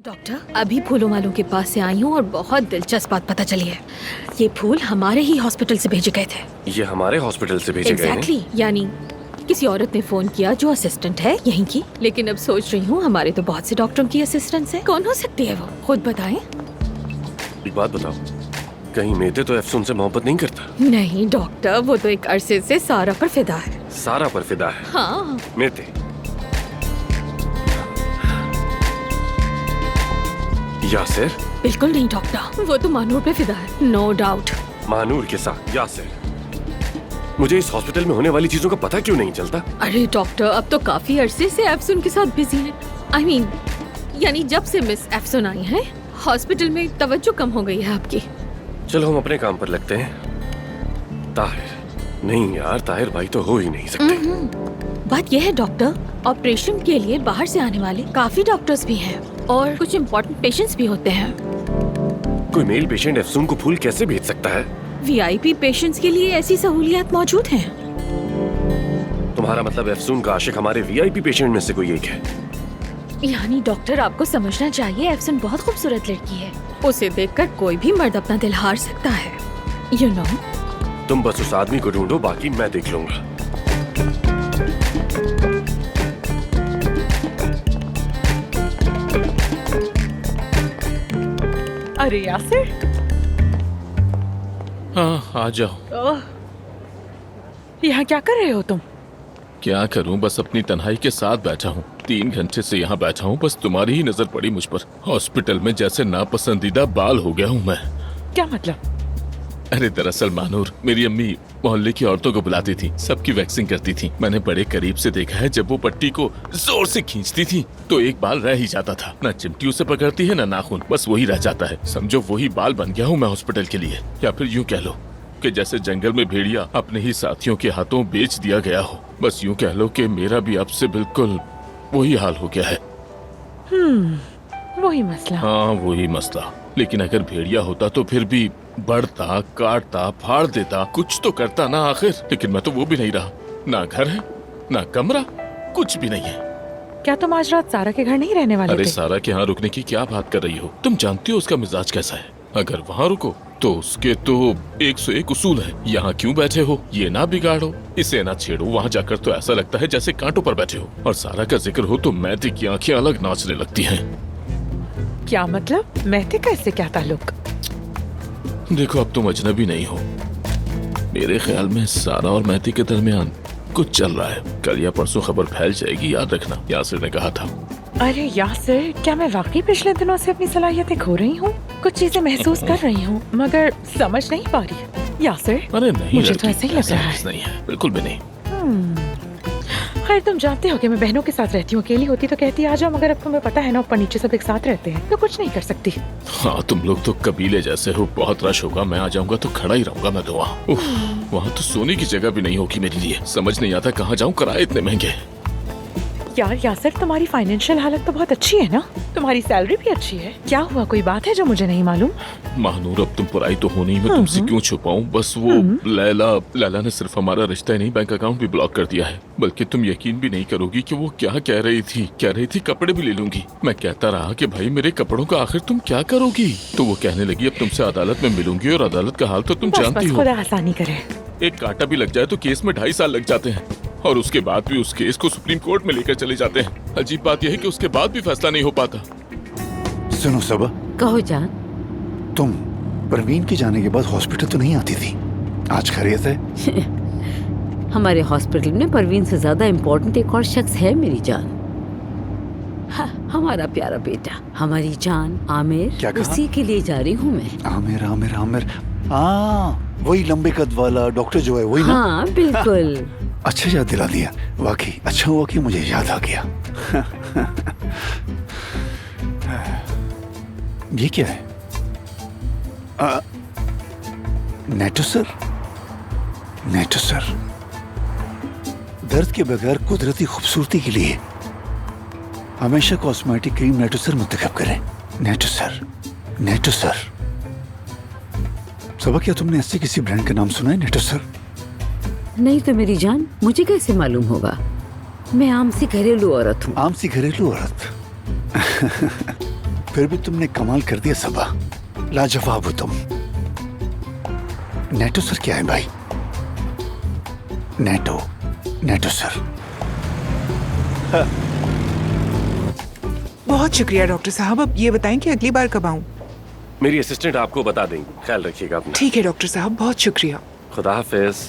Doctor, अभी फूलों वालों के पास से आई हूँ और बहुत दिलचस्प बात पता चली है। ये फूल हमारे ही हॉस्पिटल से भेजे गए थे। ये हमारे हॉस्पिटल से भेजे गए हैं? एग्जैक्टली, यानी किसी औरत ने फोन किया जो असिस्टेंट है यहीं की। लेकिन अब सोच रही हूँ हमारे तो बहुत से डॉक्टरों की असिस्टेंट है, कौन हो सकती है वो? खुद बताएं। एक बात बताओ, कहीं मेते तो एफसून से मोहब्बत नहीं करता? नहीं डॉक्टर, वो तो एक अरसे से सारा पर फिदा है। सारा पर फिदा है? हाँ। मेते यासिर? बिल्कुल नहीं डॉक्टर, वो तो मानूर पे फिदा है, नो डाउट। मानूर के साथ यासिर? मुझे इस हॉस्पिटल में होने वाली चीजों का पता क्यों नहीं चलता? अरे डॉक्टर, अब तो काफी अरसे से एफसून के साथ बिजी हैं। I mean, यानी जब से मिस एफसून आई हैं, हॉस्पिटल में तवज्जो कम हो गई है आपकी। चलो हम अपने काम पर लगते हैं। ताहिर नहीं यार, ताहिर भाई तो हो ही नहीं सकते। बात यह है डॉक्टर, ऑपरेशन के लिए बाहर से आने वाले काफी डॉक्टर्स भी हैं और कुछ इम्पोर्टेंट पेशेंट्स भी होते हैं। कोई मेल पेशेंट एफसून को फूल कैसे भेज सकता है? वीआईपी पेशेंट्स के लिए ऐसी सहूलियत मौजूद हैं। तुम्हारा मतलब एफसून का आशिक हमारे वीआईपी पेशेंट में से कोई एक है? यानी डॉक्टर, आपको समझना चाहिए एफसून बहुत खूबसूरत लड़की है। उसे देखकर कोई भी मर्द अपना दिल हार सकता है, you know? तुम बस उस आदमी को ढूंढो, बाकी मैं देख लूंगा। अरे यासिर, हाँ आ जाओ। यहाँ क्या कर रहे हो तुम? क्या करूं, बस अपनी तन्हाई के साथ बैठा हूँ। 3 घंटे से यहाँ बैठा हूँ, बस तुम्हारी ही नजर पड़ी मुझ पर। हॉस्पिटल में जैसे नापसंदीदा बाल हो गया हूँ मैं। क्या मतलब? अरे दरअसल मानूर, मेरी अम्मी मोहल्ले की औरतों को बुलाती थी, सबकी वैक्सिंग करती थी। मैंने बड़े करीब से देखा है, जब वो पट्टी को जोर से खींचती थी तो एक बाल रह ही जाता था। ना चिमटी उसे पकड़ती है ना नाखून, बस वही रह जाता है। समझो वही बाल बन गया हूँ मैं हॉस्पिटल के लिए। या फिर यूँ कह लो कि जैसे जंगल में भेड़िया अपने ही साथियों के हाथों बेच दिया गया हो। बस यूँ कह लो कि मेरा भी अब से बिल्कुल वही हाल हो गया है। वही मसला। हाँ वही मसला। लेकिन अगर भेड़िया होता तो फिर भी बढ़ता, काटता, फाड़ देता, कुछ तो करता ना आखिर। लेकिन मैं तो वो भी नहीं रहा। ना घर है, ना कमरा, कुछ भी नहीं है। क्या तुम आज रात सारा के घर नहीं रहने वाले अरे थे? सारा के यहाँ रुकने की क्या बात कर रही हो? तुम जानती हो उसका मिजाज कैसा है। अगर वहाँ रुको तो उसके तो 101 उसूल है। यहाँ क्यों बैठे हो, ये ना बिगाड़ो, इसे ना छेड़ो। वहाँ जाकर तो ऐसा लगता है जैसे कांटों पर बैठे हो। और सारा का जिक्र हो तो मैते की आंखें अलग नाचने लगती हैं। क्या मतलब? मैते का इससे क्या ताल्लुक? देखो अब तुम अजनबी नहीं हो। मेरे ख्याल में सारा और मैती के दरमियान कुछ चल रहा है। कल या परसों खबर फैल जाएगी, याद रखना, यासिर ने कहा था। अरे यासिर, क्या मैं वाकई पिछले दिनों से अपनी सलाहियतें खो रही हूँ? कुछ चीजें महसूस कर रही हूँ मगर समझ नहीं पा रही। यासिर, अरे नहीं, मुझे तो ऐसा ही लग रहा है। नहीं है, बिल्कुल भी नहीं। खैर तुम जानते हो कि मैं बहनों के साथ रहती हूँ। अकेली होती तो कहती आ जाओ, मगर अब तुम्हें पता है ना, ऊपर नीचे सब एक साथ रहते हैं तो कुछ नहीं कर सकती। हाँ तुम लोग तो कबीले जैसे हो। बहुत रश होगा, मैं आ जाऊंगा तो खड़ा ही रहूंगा मैं तो वहाँ। वहाँ तो सोने की जगह भी नहीं होगी मेरे लिए। समझ नहीं आता कहाँ जाऊँ, किराए इतने महंगे। यार यासिर, तुम्हारी फाइनेंशियल हालत तो बहुत अच्छी है ना? तुम्हारी सैलरी भी अच्छी है। क्या हुआ, कोई बात है जो मुझे नहीं मालूम? महानूर अब तुम पराई तो हो नहीं, मैं तुमसे क्यों छुपाऊं। बस वो लैला ने सिर्फ हमारा रिश्ता ही नहीं, बैंक अकाउंट भी ब्लॉक कर दिया है। बल्कि तुम यकीन भी नहीं करोगी कि वो क्या कह रही थी कपड़े भी ले लूंगी। मैं कहता रहा कि भाई मेरे कपड़ों का आखिर तुम क्या करोगी। तो वो कहने लगी अब तुमसे अदालत में मिलूंगी, और अदालत का हाल तो तुम जानती हो। खुदा आसानी करे। एक कांटा भी लग जाए तो केस में 2.5 साल लग जाते हैं, और उसके बाद भी उस केस को सुप्रीम कोर्ट में लेकर चले जाते हैं। अजीब बात यह है कि उसके बाद भी फैसला नहीं हो पाता। सुनो सबा, कहो जान। तुम परवीन के जाने के बाद हॉस्पिटल तो नहीं आती थी, आज खैरियत है? हमारे हॉस्पिटल में परवीन से ज्यादा इम्पोर्टेंट एक और शख्स है मेरी जान। हाँ, हमारा प्यारा बेटा, हमारी जान आमिर। क्या कहा? उसी के लिए जा रही हूँ मैं। आमिर आमिर आमिर, हाँ वही लंबे कद वाला डॉक्टर जो है वही ना? हाँ बिल्कुल। अच्छा याद दिला दिया, वाकई अच्छा हुआ कि मुझे याद आ गया। ये क्या है? नेटोसर। नेटोसर दर्द के बगैर कुदरती खूबसूरती के लिए हमेशा कॉस्मेटिक क्रीम नेटोसर मुंतखब करें। नेटोसर, नेटोसर। सबा, क्या तुमने ऐसे किसी ब्रांड का नाम सुना है, नेटोसर? नहीं तो मेरी जान, मुझे कैसे मालूम होगा? मैं आम सी घरेलू औरत हूँ। आम सी घरेलू औरत? फिर भी तुमने कमाल कर दिया सबा, लाजवाब हो तुम। नेटो सर क्या है भाई? NATO sir. बहुत शुक्रिया डॉक्टर साहब। अब ये बताएं कि अगली बार कब आऊं? मेरी असिस्टेंट आपको बता देंगी। ख्याल रखिएगा अपना। ठीक है डॉक्टर साहब, बहुत शुक्रिया। खुदा हाफिज।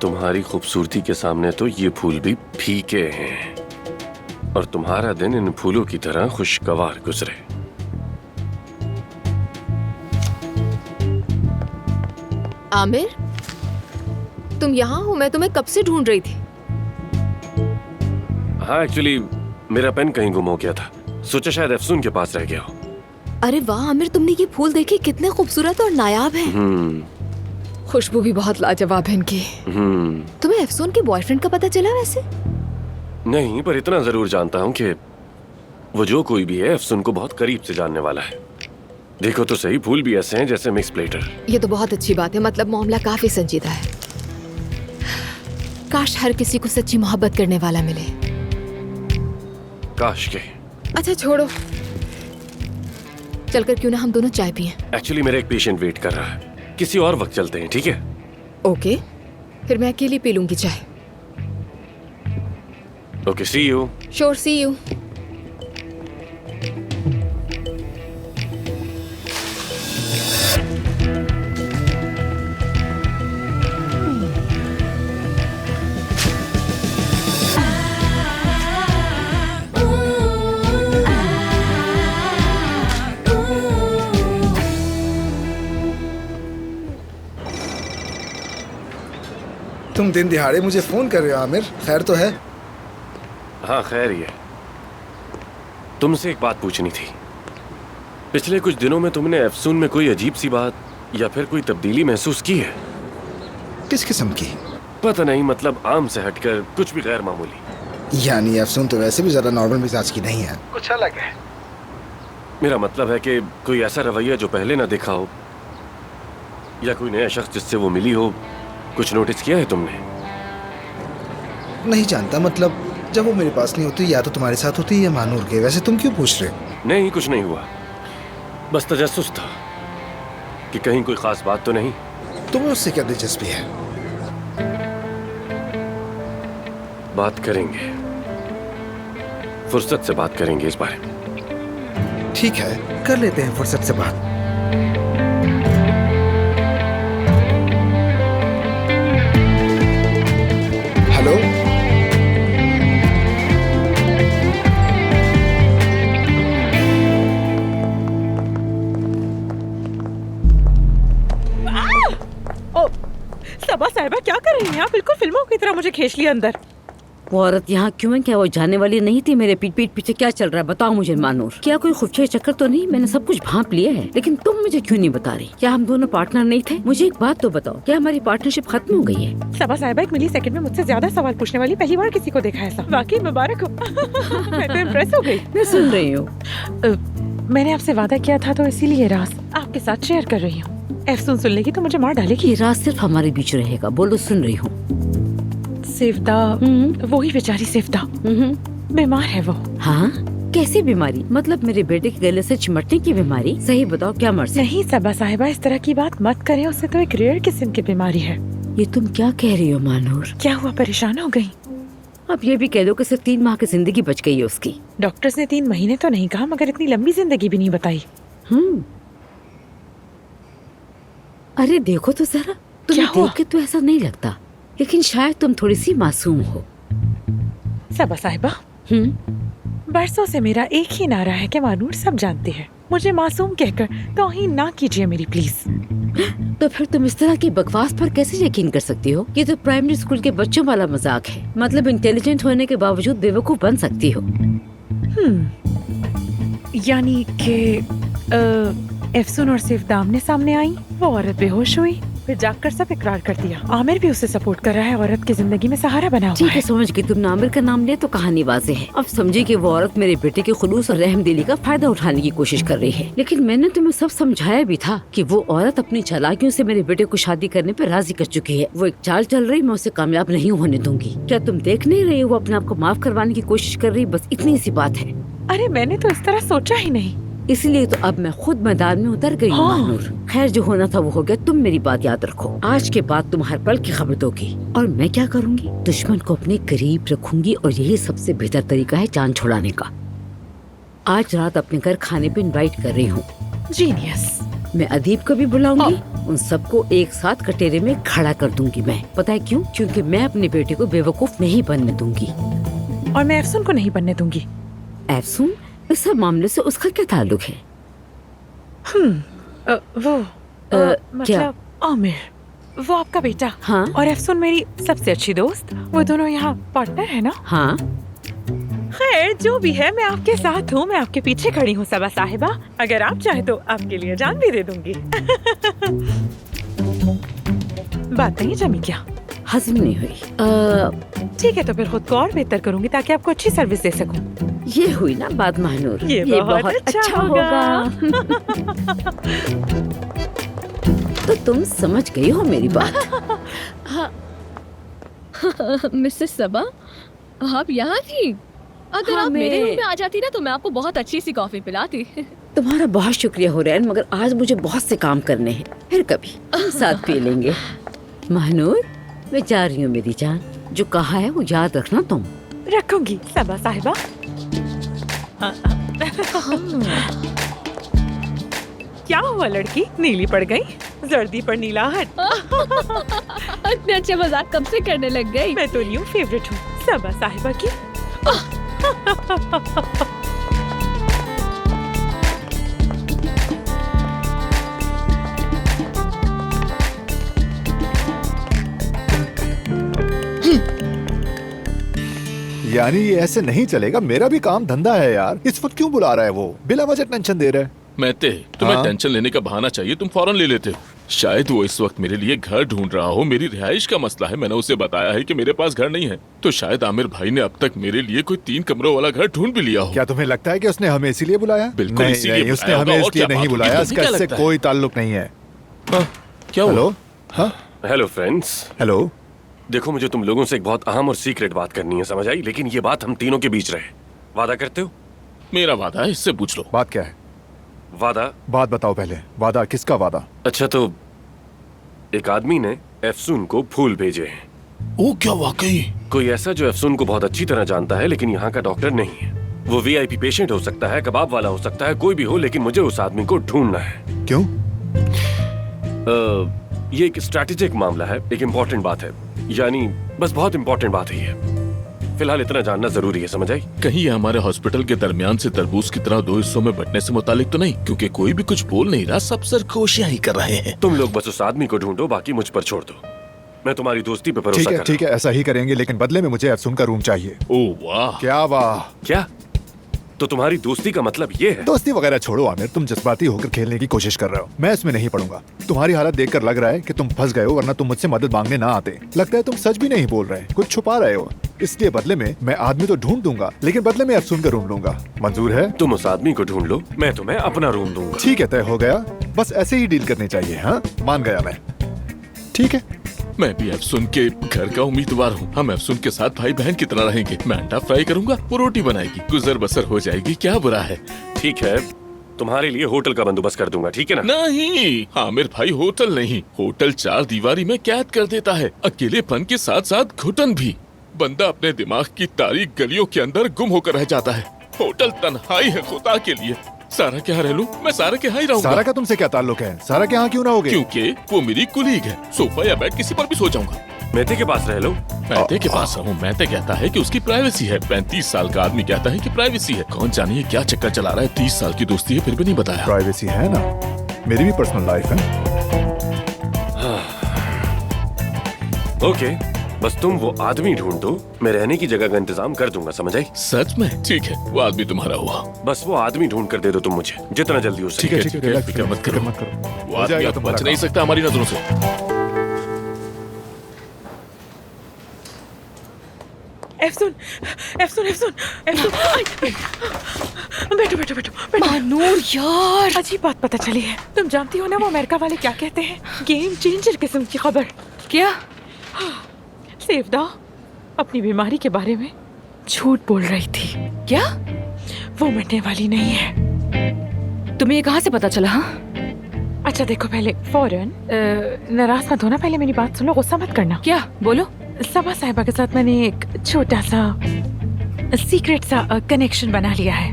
तुम्हारी खूबसूरती के सामने तो ये फूल भी फीके हैं और तुम्हारा दिन इन फूलों की तरह खुशगवार गुजरे। आमिर, तुम यहाँ हो? मैं तुम्हें कब से ढूंढ रही थी। हाँ, एक्चुअली मेरा पेन कहीं गुम हो गया था, सोचा शायद अफसून के पास रह गया हो। अरे वाह आमिर, तुमने ये फूल देखे? कितने खूबसूरत और नायाब हैं। खुशबू भी बहुत लाजवाब है इनकी। तुम्हें अफसून के बॉयफ्रेंड का पता चला वैसे? नहीं, पर इतना जरूर जानता हूँ कि वो जो कोई भी है अफसून को बहुत करीब से जानने वाला है। देखो तो सही, फूल भी ऐसे हैं जैसे मिक्स प्लेटर। ये तो बहुत अच्छी बात है, मतलब मामला काफी संजीदा है। काश हर किसी को सच्ची मोहब्बत करने वाला मिले। काश के। अच्छा छोड़ो, चलकर क्यों ना हम दोनों चाय पिएं। एक्चुअली मेरा एक पेशेंट वेट कर रहा है, किसी और वक्त चलते हैं, ठीक है? ओके, फिर मैं अकेली पी लूंगी चाय। Okay, see you. Sure, see you. तुम दिन दिहाड़े मुझे फोन कर रहे हो आमिर, खैर तो है? हाँ खैर, ये तुमसे एक बात पूछनी थी। पिछले कुछ दिनों में तुमने अफसून में कोई अजीब सी बात या फिर कोई तब्दीली महसूस की है? किस किस्म की? पता नहीं, मतलब आम से हटकर कुछ भी गैर मामूली। यानी अफसून तो वैसे भी ज्यादा नॉर्मल मिजाज की नहीं है, कुछ अलग है। मेरा मतलब है कि कोई ऐसा रवैया जो पहले ना देखा हो, या कोई नया शख्स जिससे वो मिली हो, कुछ नोटिस किया है तुमने? नहीं जानता, मतलब जब वो मेरे पास नहीं होती या तो तुम्हारे साथ होती या मानूर के। वैसे तुम क्यों पूछ रहे हो? नहीं, कुछ नहीं हुआ, बस तजस्सुस था कि कहीं कोई खास बात तो नहीं। तुम्हें उससे क्या दिलचस्पी है? बात करेंगे, फुर्सत से बात करेंगे इस बारे में। ठीक है, कर लेते हैं फुर्सत से बात। हेलो, सबा साहिबा क्या कर रही हैं आप? बिल्कुल फिल्मों की तरह मुझे खींच लिया अंदर। वो औरत यहाँ क्यों है? क्या वो जाने वाली नहीं थी? मेरे पीठ पीछे क्या चल रहा है बताओ मुझे मानूर। क्या कोई खुफिया चक्कर तो नहीं? मैंने सब कुछ भांप लिया है, लेकिन तुम मुझे क्यों नहीं बता रही? क्या हम दोनों पार्टनर नहीं थे? मुझे एक बात तो बताओ, क्या हमारी पार्टनरशिप खत्म हो गई है? सबा साहिबा 1 मिलीसेकंड में मुझसे ज्यादा सवाल पूछने वाली पहली बार किसी को देखा ऐसा। वाकई मुबारक हो। मैं तो इम्प्रेस हो गई। मैं सुन रही हूँ। मैंने आपसे वादा किया था तो इसीलिए राज आपके साथ शेयर कर रही हूँ। अफसून सुन लेगी तो मुझे मार डालेगी। ये राज सिर्फ हमारे बीच रहेगा। बोलो, सुन रही हूँ। सिफ्ता, वही बेचारी सिफ्ता, बीमार है वो। हाँ, कैसी बीमारी? मतलब मेरे बेटे के गले से चिमटने की बीमारी? सही बताओ, क्या मर्ज? नहीं सबा साहिबा, इस तरह की बात मत करें। उससे तो एक रेयर किस्म की बीमारी है। ये तुम क्या कह रही हो मानूर? क्या हुआ, परेशान हो गई? अब ये भी कह दो कि सिर्फ 3 माह की जिंदगी बच गई है उसकी। डॉक्टर्स ने 3 महीने तो नहीं कहा, मगर इतनी लंबी जिंदगी भी नहीं बताई। अरे देखो तो जरा, तुम्हें देख के तो ऐसा नहीं लगता, लेकिन शायद तुम थोड़ी सी मासूम हो। सबा साहिबा, बरसों से मेरा एक ही नारा है कि मानूर सब जानते हैं। मुझे मासूम कहकर तौहीन ना कीजिए मेरी प्लीज। तो फिर तुम इस तरह की बकवास पर कैसे यकीन कर सकती हो? ये तो प्राइमरी स्कूल के बच्चों वाला मजाक है। मतलब इंटेलिजेंट होने के बावजूद बेवकूफ बन सकती हो। यानी कि एफसून और सिर्फ आमने सामने आई, वो औरत बेहोश हुई, फिर जाकर सब इकरार कर दिया। आमिर भी उसे सपोर्ट कर रहा है, औरत की जिंदगी में सहारा बना हुआ ठीक है। है, समझ गई। तुमने आमिर का नाम लिया तो कहानी वाज़ेह है। अब समझी कि वो औरत मेरे बेटे के खुलूस और रहमदिली का फायदा उठाने की कोशिश कर रही है। लेकिन मैंने तुम्हें सब समझाया भी था कि वो औरत अपनी चालाकियों से मेरे बेटे को शादी करने पर राजी कर चुकी है। वो एक चाल चल रही, मैं उसे कामयाब नहीं होने दूंगी। क्या तुम देख नहीं रही हो वो अपने आप को माफ करवाने की कोशिश कर रही? बस इतनी सी बात है। अरे मैंने तो इस तरह सोचा ही नहीं। इसलिए तो अब मैं खुद मैदान में उतर गई हूँ। हाँ। महानूर, खैर जो होना था वो हो गया। तुम मेरी बात याद रखो, आज के बाद तुम हर पल की खबर दोगी। और मैं क्या करूँगी? दुश्मन को अपने करीब रखूंगी और यही सबसे बेहतर तरीका है जान छुड़ाने का। आज रात अपने घर खाने पे इनवाइट कर रही हूँ। जीनियस। मैं अदीब को भी बुलाऊंगी, उन सबको एक साथ कटेरे में खड़ा कर दूंगी। मैं पता है क्यों? क्योंकि मैं अपने बेटे को बेवकूफ नहीं बनने दूंगी। और मैं एफसून को नहीं बनने दूंगी। एफसून, इस सब मामले से उसका क्या ताल्लुक है? वो क्या? मतलब आमिर, वो आपका बेटा। हाँ। और एफसून मेरी सबसे अच्छी दोस्त। वो दोनों यहाँ पार्टनर है ना? हाँ, खैर जो भी है, मैं आपके साथ हूँ, मैं आपके पीछे खड़ी हूँ सबा साहिबा। अगर आप चाहे तो आपके लिए जान भी दे दूंगी। बात नहीं जमी क्या? हजम नहीं हुई। ठीक है, तो फिर खुद को और बेहतर करूंगी ताकि आपको अच्छी सर्विस दे सकूं। ये हुई ना बात महानूर। ये बहुत अच्छा होगा। तो तुम समझ गई हो मेरी बात। मिसेस सबा, आप यहाँ थी? अगर हाँ, आप मेरे मैं- रूम में आ जाती ना तो मैं आपको बहुत अच्छी सी कॉफी पिलाती। तुम्हारा बहुत शुक्रिया हो रहा है, मगर आज मुझे बहुत से काम करने हैं। फिर कभी हम साथ पी लेंगे। महानूर, मैं जा रही हूँ मेरी जान। जो कहा है वो याद रखना तुम। रखूंगी सबा साहिबा। क्या हुआ लड़की, नीली पड़ गई? जर्दी पर नीलाहट। इतने अच्छे मजाक कब से करने लग गई? मैं तो न्यू फेवरेट हूँ सबा साहिबा की। यानी ये ऐसे नहीं चलेगा। मेरा भी काम धंधा है यार। इस वक्त क्यों बुला रहा है वो? बिला वजह टेंशन दे रहा है। मैं तुम्हें हाँ? टेंशन लेने का बहाना चाहिए, तुम फौरन ले लेते हो। शायद वो इस वक्त मेरे लिए घर ढूंढ रहा हो। मेरी रिहाइश का मसला है। मैंने उसे बताया है कि मेरे पास घर नहीं है। तो शायद आमिर भाई ने अब तक मेरे लिए कोई 3 कमरों वाला घर ढूंढ भी लिया हो। क्या तुम्हें लगता है कि उसने हमें इसीलिए बुलाया? बिल्कुल नहीं, इसीलिए नहीं, उसने बुलाया हमें होगा। और इसलिए क्या नहीं बात होगी? बुलाया। तुम्हें क्या इसका इससे लगता है? कोई ताल्लुक नहीं है। हाँ, क्या हुआ? हेलो? हाँ, हेलो फ्रेंड्स। हेलो। देखो, मुझे तुम लोगों से एक बहुत अहम और सीक्रेट बात करनी है, समझ आई? लेकिन ये बात हम तीनों के बीच रहे। वादा करते हो? मेरा वादा है, इससे पूछ लो। बात क्या है? वादा? बात बताओ पहले। वादा? किसका वादा? अच्छा, तो एक आदमी ने एफसून को फूल भेजे हैं। ओ, क्या वाकई? कोई ऐसा जो एफसून को बहुत अच्छी तरह जानता है, लेकिन यहाँ का डॉक्टर नहीं है। वो वीआईपी पेशेंट हो सकता है, कबाब वाला हो सकता है, कोई भी हो, लेकिन मुझे उस आदमी को ढूंढना है। क्यों? ये एक स्ट्रैटेजिक मामला है, एक इम्पोर्टेंट बात है। यानी बस बहुत इम्पोर्टेंट बात है ये। फिलहाल इतना जानना जरूरी है, समझ आई? कहीं ये हमारे हॉस्पिटल के दरमियान से तरबूज की तरह 2 हिस्सों में बंटने से मुतालिक तो नहीं? क्योंकि कोई भी कुछ बोल नहीं रहा, सब सरगोशियां ही कर रहे हैं। तुम लोग बस उस आदमी को ढूंढो, बाकी मुझ पर छोड़ दो। मैं तुम्हारी दोस्ती पे ठीक भरोसा है, कर ठीक है, ऐसा ही करेंगे, लेकिन बदले में मुझे एफसून का रूम चाहिए। ओ वाह! क्या वाह? क्या? तो तुम्हारी दोस्ती का मतलब ये है? दोस्ती वगैरह छोड़ो आमिर, तुम जज्बाती होकर खेलने की कोशिश कर रहे हो। मैं इसमें नहीं पड़ूंगा। तुम्हारी हालत देखकर लग रहा है कि तुम फंस गए हो, वरना तुम मुझसे मदद मांगने ना आते। लगता है तुम सच भी नहीं बोल रहे, कुछ छुपा रहे हो। इसलिए बदले में मैं आदमी तो ढूंढ दूंगा, लेकिन बदले में एफसून का रूम लूंगा। मंजूर है? तुम उस आदमी को ढूंढ लो, मैं तुम्हें अपना रूम दूंगा। ठीक है, तय हो गया। बस ऐसे ही डील करनी चाहिए। हाँ, मान गया मैं। ठीक है। मैं भी एफसून के घर का उम्मीदवार हूँ। हम एफसून के साथ भाई बहन की तरह रहेंगे। मैं अंडा फ्राई करूंगा, वो रोटी बनाएगी, गुजर बसर हो जाएगी। क्या बुरा है? ठीक है, तुम्हारे लिए होटल का बंदोबस्त कर दूंगा, ठीक है ना? नहीं, आमिर भाई, होटल नहीं। होटल 4 दीवारी में कैद कर देता है, अकेलेपन के साथ साथ घुटन भी। बंदा अपने दिमाग की तारीक गलियों के अंदर गुम होकर रह जाता है। होटल तन्हाई है खुदा के लिए। सारा के यहाँ रह लूं? मैं सारा के यहाँ ही रहूंगा। सारा का तुमसे क्या ताल्लुक है? सारा के यहाँ क्यों ना होगे? क्योंकि वो मेरी कुलीग है। सोफा या बेड किसी पर भी सो जाऊंगा। मेहते के पास रह लो। मेहते के पास रहूं? मेहते कहता है कि उसकी प्राइवेसी है। 35 साल का आदमी कहता है कि प्राइवेसी है। कौन जाने ये क्या चक्कर चला रहा है। 30 साल की दोस्ती है, फिर भी नहीं बताया। प्राइवेसी है ना, मेरी भी पर्सनल लाइफ है। ओके, बस तुम वो आदमी ढूंढ दो, मैं रहने की जगह का इंतजाम कर दूंगा, समझ आई? सच में? ठीक है, वो आदमी तुम्हारा हुआ। बस वो आदमी ढूंढ कर दे दो तुम मुझे, जितना जल्दी हो सके। ठीक है, ठीक है, ठीक है, फिक्र मत करो। मत करो। वो हो आदमी जाएगा अब तुम्हारा बच नहीं काम। सकता हमारी नजरों से। एफसून, एफसून, एफसून, एफसून। बैठो, बैठो, बैठो, बैठो। मानूर यार, अजीब बात पता चली है। तुम जानती हो ना वो अमेरिका वाले क्या कहते हैं? गेम चेंजर किस्म की खबर। क्या? सेवदा अपनी बीमारी के बारे में झूठ बोल रही थी। क्या? वो मरने वाली नहीं है। तुम्हें ये कहाँ से पता चला? हाँ, अच्छा देखो, पहले फौरन नाराज मत होना, पहले मेरी बात सुनो, गुस्सा मत करना। क्या? बोलो। सबा साहिबा के साथ मैंने एक छोटा सा सीक्रेट सा कनेक्शन बना लिया है।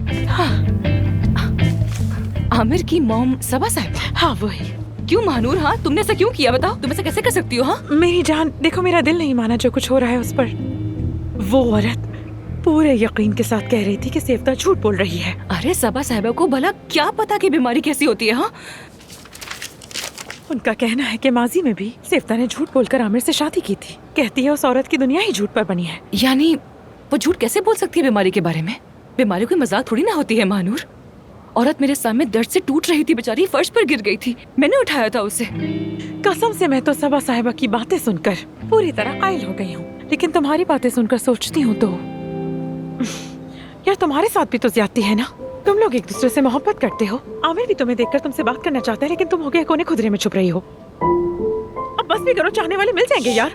आमिर की मॉम सबा साहिब? हाँ वही। क्यों महानूर? हाँ, तुमने ऐसा क्यों किया? बताओ, तुम ऐसा कैसे कर सकती हो? हाँ, मेरी जान, देखो मेरा दिल नहीं माना जो कुछ हो रहा है उस पर। वो औरत पूरे यकीन के साथ कह रही थी कि सेवदा झूठ बोल रही है। अरे सबा साहिबा को भला क्या पता कि बीमारी कैसी होती है? हाँ, उनका कहना है कि माजी में भी सेवदा ने झूठ बोलकर आमिर से शादी की थी। कहती है उस औरत की दुनिया ही झूठ पर बनी है। यानी वो झूठ कैसे बोल सकती है बीमारी के बारे में? बीमारी कोई मजाक थोड़ी ना होती है महानूर। औरत मेरे सामने दर्द से टूट रही थी, बेचारी फर्श पर गिर गई थी, मैंने उठाया था उसे। कसम से मैं तो सबा साहिबा की बातें सुनकर पूरी तरह कायल हो गई हूँ, लेकिन तुम्हारी बातें सुनकर सोचती हूँ तो यार तुम्हारे साथ भी तो ज्यादती है ना। तुम लोग एक दूसरे से मोहब्बत करते हो। आमिर भी तुम्हें देखकर तुमसे बात करना चाहता है, लेकिन तुम हो गए कोने खुदरे में छुप रही हो। अब बस भी करो, चाहने वाले मिल जाएंगे यार।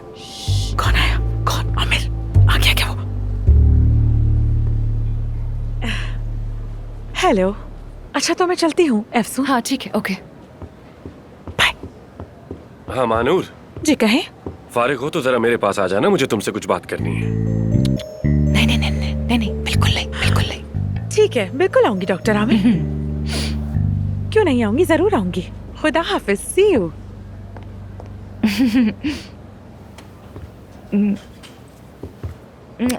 कौन आया? कौन? आमिर आ गया क्या वो? हेलो। अच्छा तो मैं चलती हूँ एफसून। हाँ ठीक है, ओके बाय। हाँ मानूर जी कहें। फारिग हो तो जरा मेरे पास आ जाना, मुझे तुमसे कुछ बात करनी है। नहीं नहीं नहीं नहीं नहीं नहीं, बिल्कुल नहीं, बिल्कुल नहीं। ठीक है, बिल्कुल आऊंगी डॉक्टर आमिर। क्यों नहीं आऊंगी, जरूर आऊंगी। खुदा हाफिज, सी यू।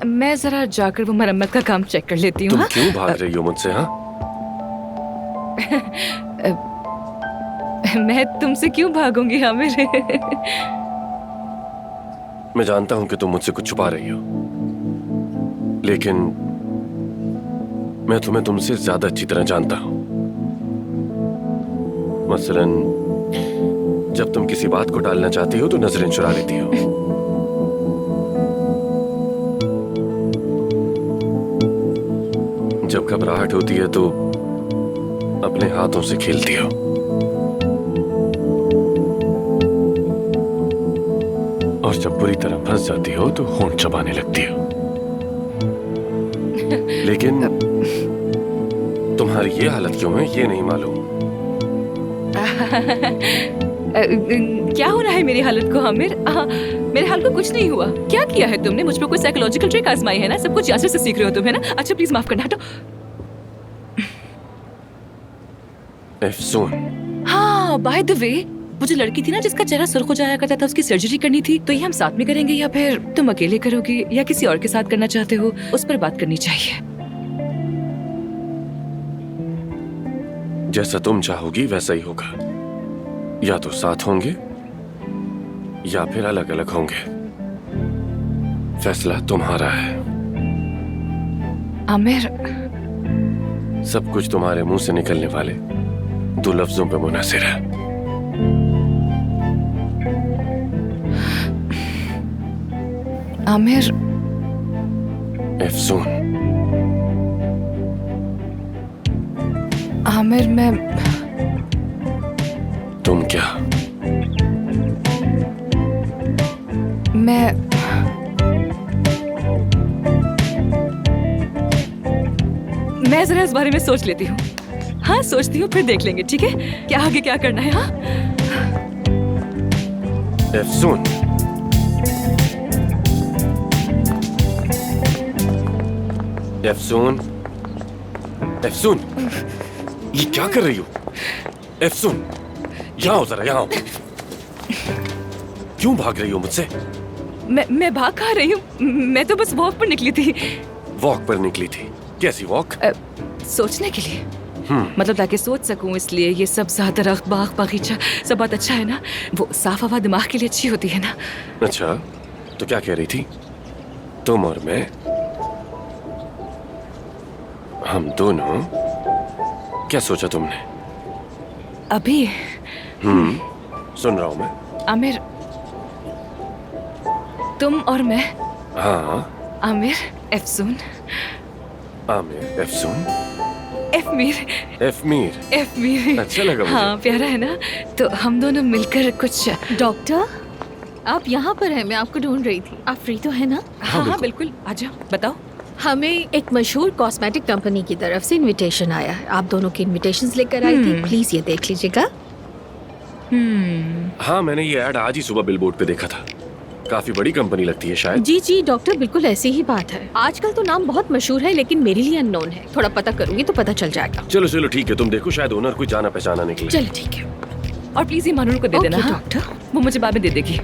मैं जरा जाकर वो मरम्मत का काम चेक कर लेती हूँ। तुम हाँ? क्यों भाग रही हो मुझसे? हाँ, मैं तुमसे क्यों भागूंगी आमिर? मैं जानता हूं कि तुम मुझसे कुछ छुपा रही हो, लेकिन मैं तुम्हें तुमसे ज्यादा अच्छी तरह जानता हूं। मसलन जब तुम किसी बात को टालना चाहती हो तो नजरें चुरा लेती हो। जब घबराहट होती है तो अपने हाथों से खेलती हो। और जब बुरी तरह फंस जाती हो तो होंठ चबाने लगती हो। लेकिन तुम्हारी ये हालत क्यों है ये नहीं मालूम। क्या हो रहा है मेरी हालत को आमिर? मेरे हाल को कुछ नहीं हुआ। क्या किया है तुमने? मुझ पर कोई साइकोलॉजिकल ट्रिक आजमाई है ना? सब कुछ यासिर से सीख रहे हो तुम, है ना? अच्छा प्लीज माफ करना, हटो। एफसून। हाँ, बाय द वे, वो जो लड़की थी ना जिसका चेहरा सुर्ख हो जाया करता था, उसकी सर्जरी करनी थी, तो ये हम साथ में करेंगे या फिर तुम अकेले करोगे या किसी और के साथ करना चाहते हो? उस पर बात करनी चाहिए। जैसा तुम चाहोगी वैसा ही होगा। या तो साथ होंगे या फिर अलग अलग होंगे। फैसला तुम्हारा है। आमिर, सब कुछ तुम्हारे मुंह से निकलने वाले 2 लफ्जों पे मुनहसिर है। आमिर। एफसून। आमिर, मैं तुम क्या? मैं जरा इस बारे में सोच लेती हूँ। हाँ सोचती हूँ, फिर देख लेंगे, ठीक है? क्या आगे क्या करना है। हाँ एफसून। एफसून। एफसून, ये क्या कर रही हो? एफसून, यहाँ आओ जरा, यहाँ आओ। क्यों भाग रही हो मुझसे? मैं भाग कहाँ रही हूँ? मैं तो बस वॉक पर निकली थी। वॉक पर निकली थी? कैसी वॉक? सोचने के लिए। मतलब ताकि सोच सकूं, इसलिए ये सब दरख्त, बाग, बगीचा सब बहुत अच्छा है ना। वो साफ हवा दिमाग के लिए अच्छी होती है ना। अच्छा, तो क्या कह रही थी? तुम और मैं, हम दोनों, क्या सोचा तुमने? अभी सुन रहा हूं मैं। आमिर, तुम और मैं, हाँ, आमिर एफसून, आमिर, एफसून, एफमीर, एफमीर। एफमीर। अच्छा लगा मुझे। हाँ, प्यारा है ना? तो हम दोनों मिलकर कुछ। डॉक्टर, आप यहाँ पर हैं, मैं आपको ढूंढ रही थी। आप फ्री तो है ना? हाँ, बिल्कुल। आ जाओ, बताओ। हमें एक मशहूर कॉस्मेटिक कंपनी की तरफ से इनविटेशन आया है। आप दोनों की इनविटेशंस लेकर आई थी, प्लीज ये देख लीजिएगा। हाँ, मैंने ये ऐड आज ही सुबह बिलबोर्ड पे देखा था। काफी बड़ी कंपनी लगती है शायद। जी जी डॉक्टर, बिल्कुल ऐसी ही बात है। आजकल तो नाम बहुत मशहूर है, लेकिन मेरे लिए अननोन है। थोड़ा पता करूंगी तो पता चल जाएगा। चलो चलो ठीक है, तुम देखो, शायद ओनर कोई जाना पहचाना निकले। चलो ठीक है। और प्लीज ये मानूर को दे ओके, देना। हाँ? डॉक्टर। वो मुझे बाद में दे देगी।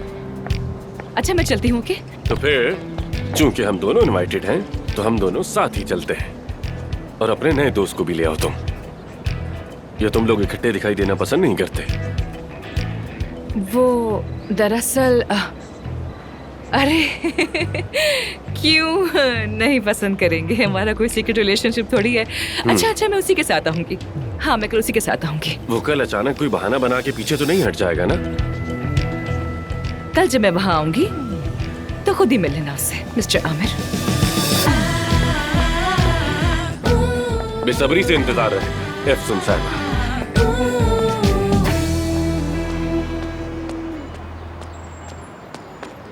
अच्छा, मैं चलती हूँ। ओके? तो फिर चूंकि हम दोनों इनवाइटेड हैं, तो हम दोनों साथ ही चलते हैं। और अपने नए दोस्त को भी ले आओ तुम। या तुम लोग इकट्ठे दिखाई देना पसंद नहीं करते? वो दरअसल अरे क्यों नहीं पसंद करेंगे? हमारा कोई सीक्रेट रिलेशनशिप थोड़ी है। अच्छा, मैं उसी के साथ आऊंगी। हाँ, मैं कल उसी के साथ आऊंगी। वो कल अचानक कोई बहाना बना के पीछे तो नहीं हट जाएगा ना? कल जब मैं वहां आऊंगी तो खुद ही मिल लेना उससे, मिस्टर आमिर। बेसब्री से इंतजार है एफसून साहब।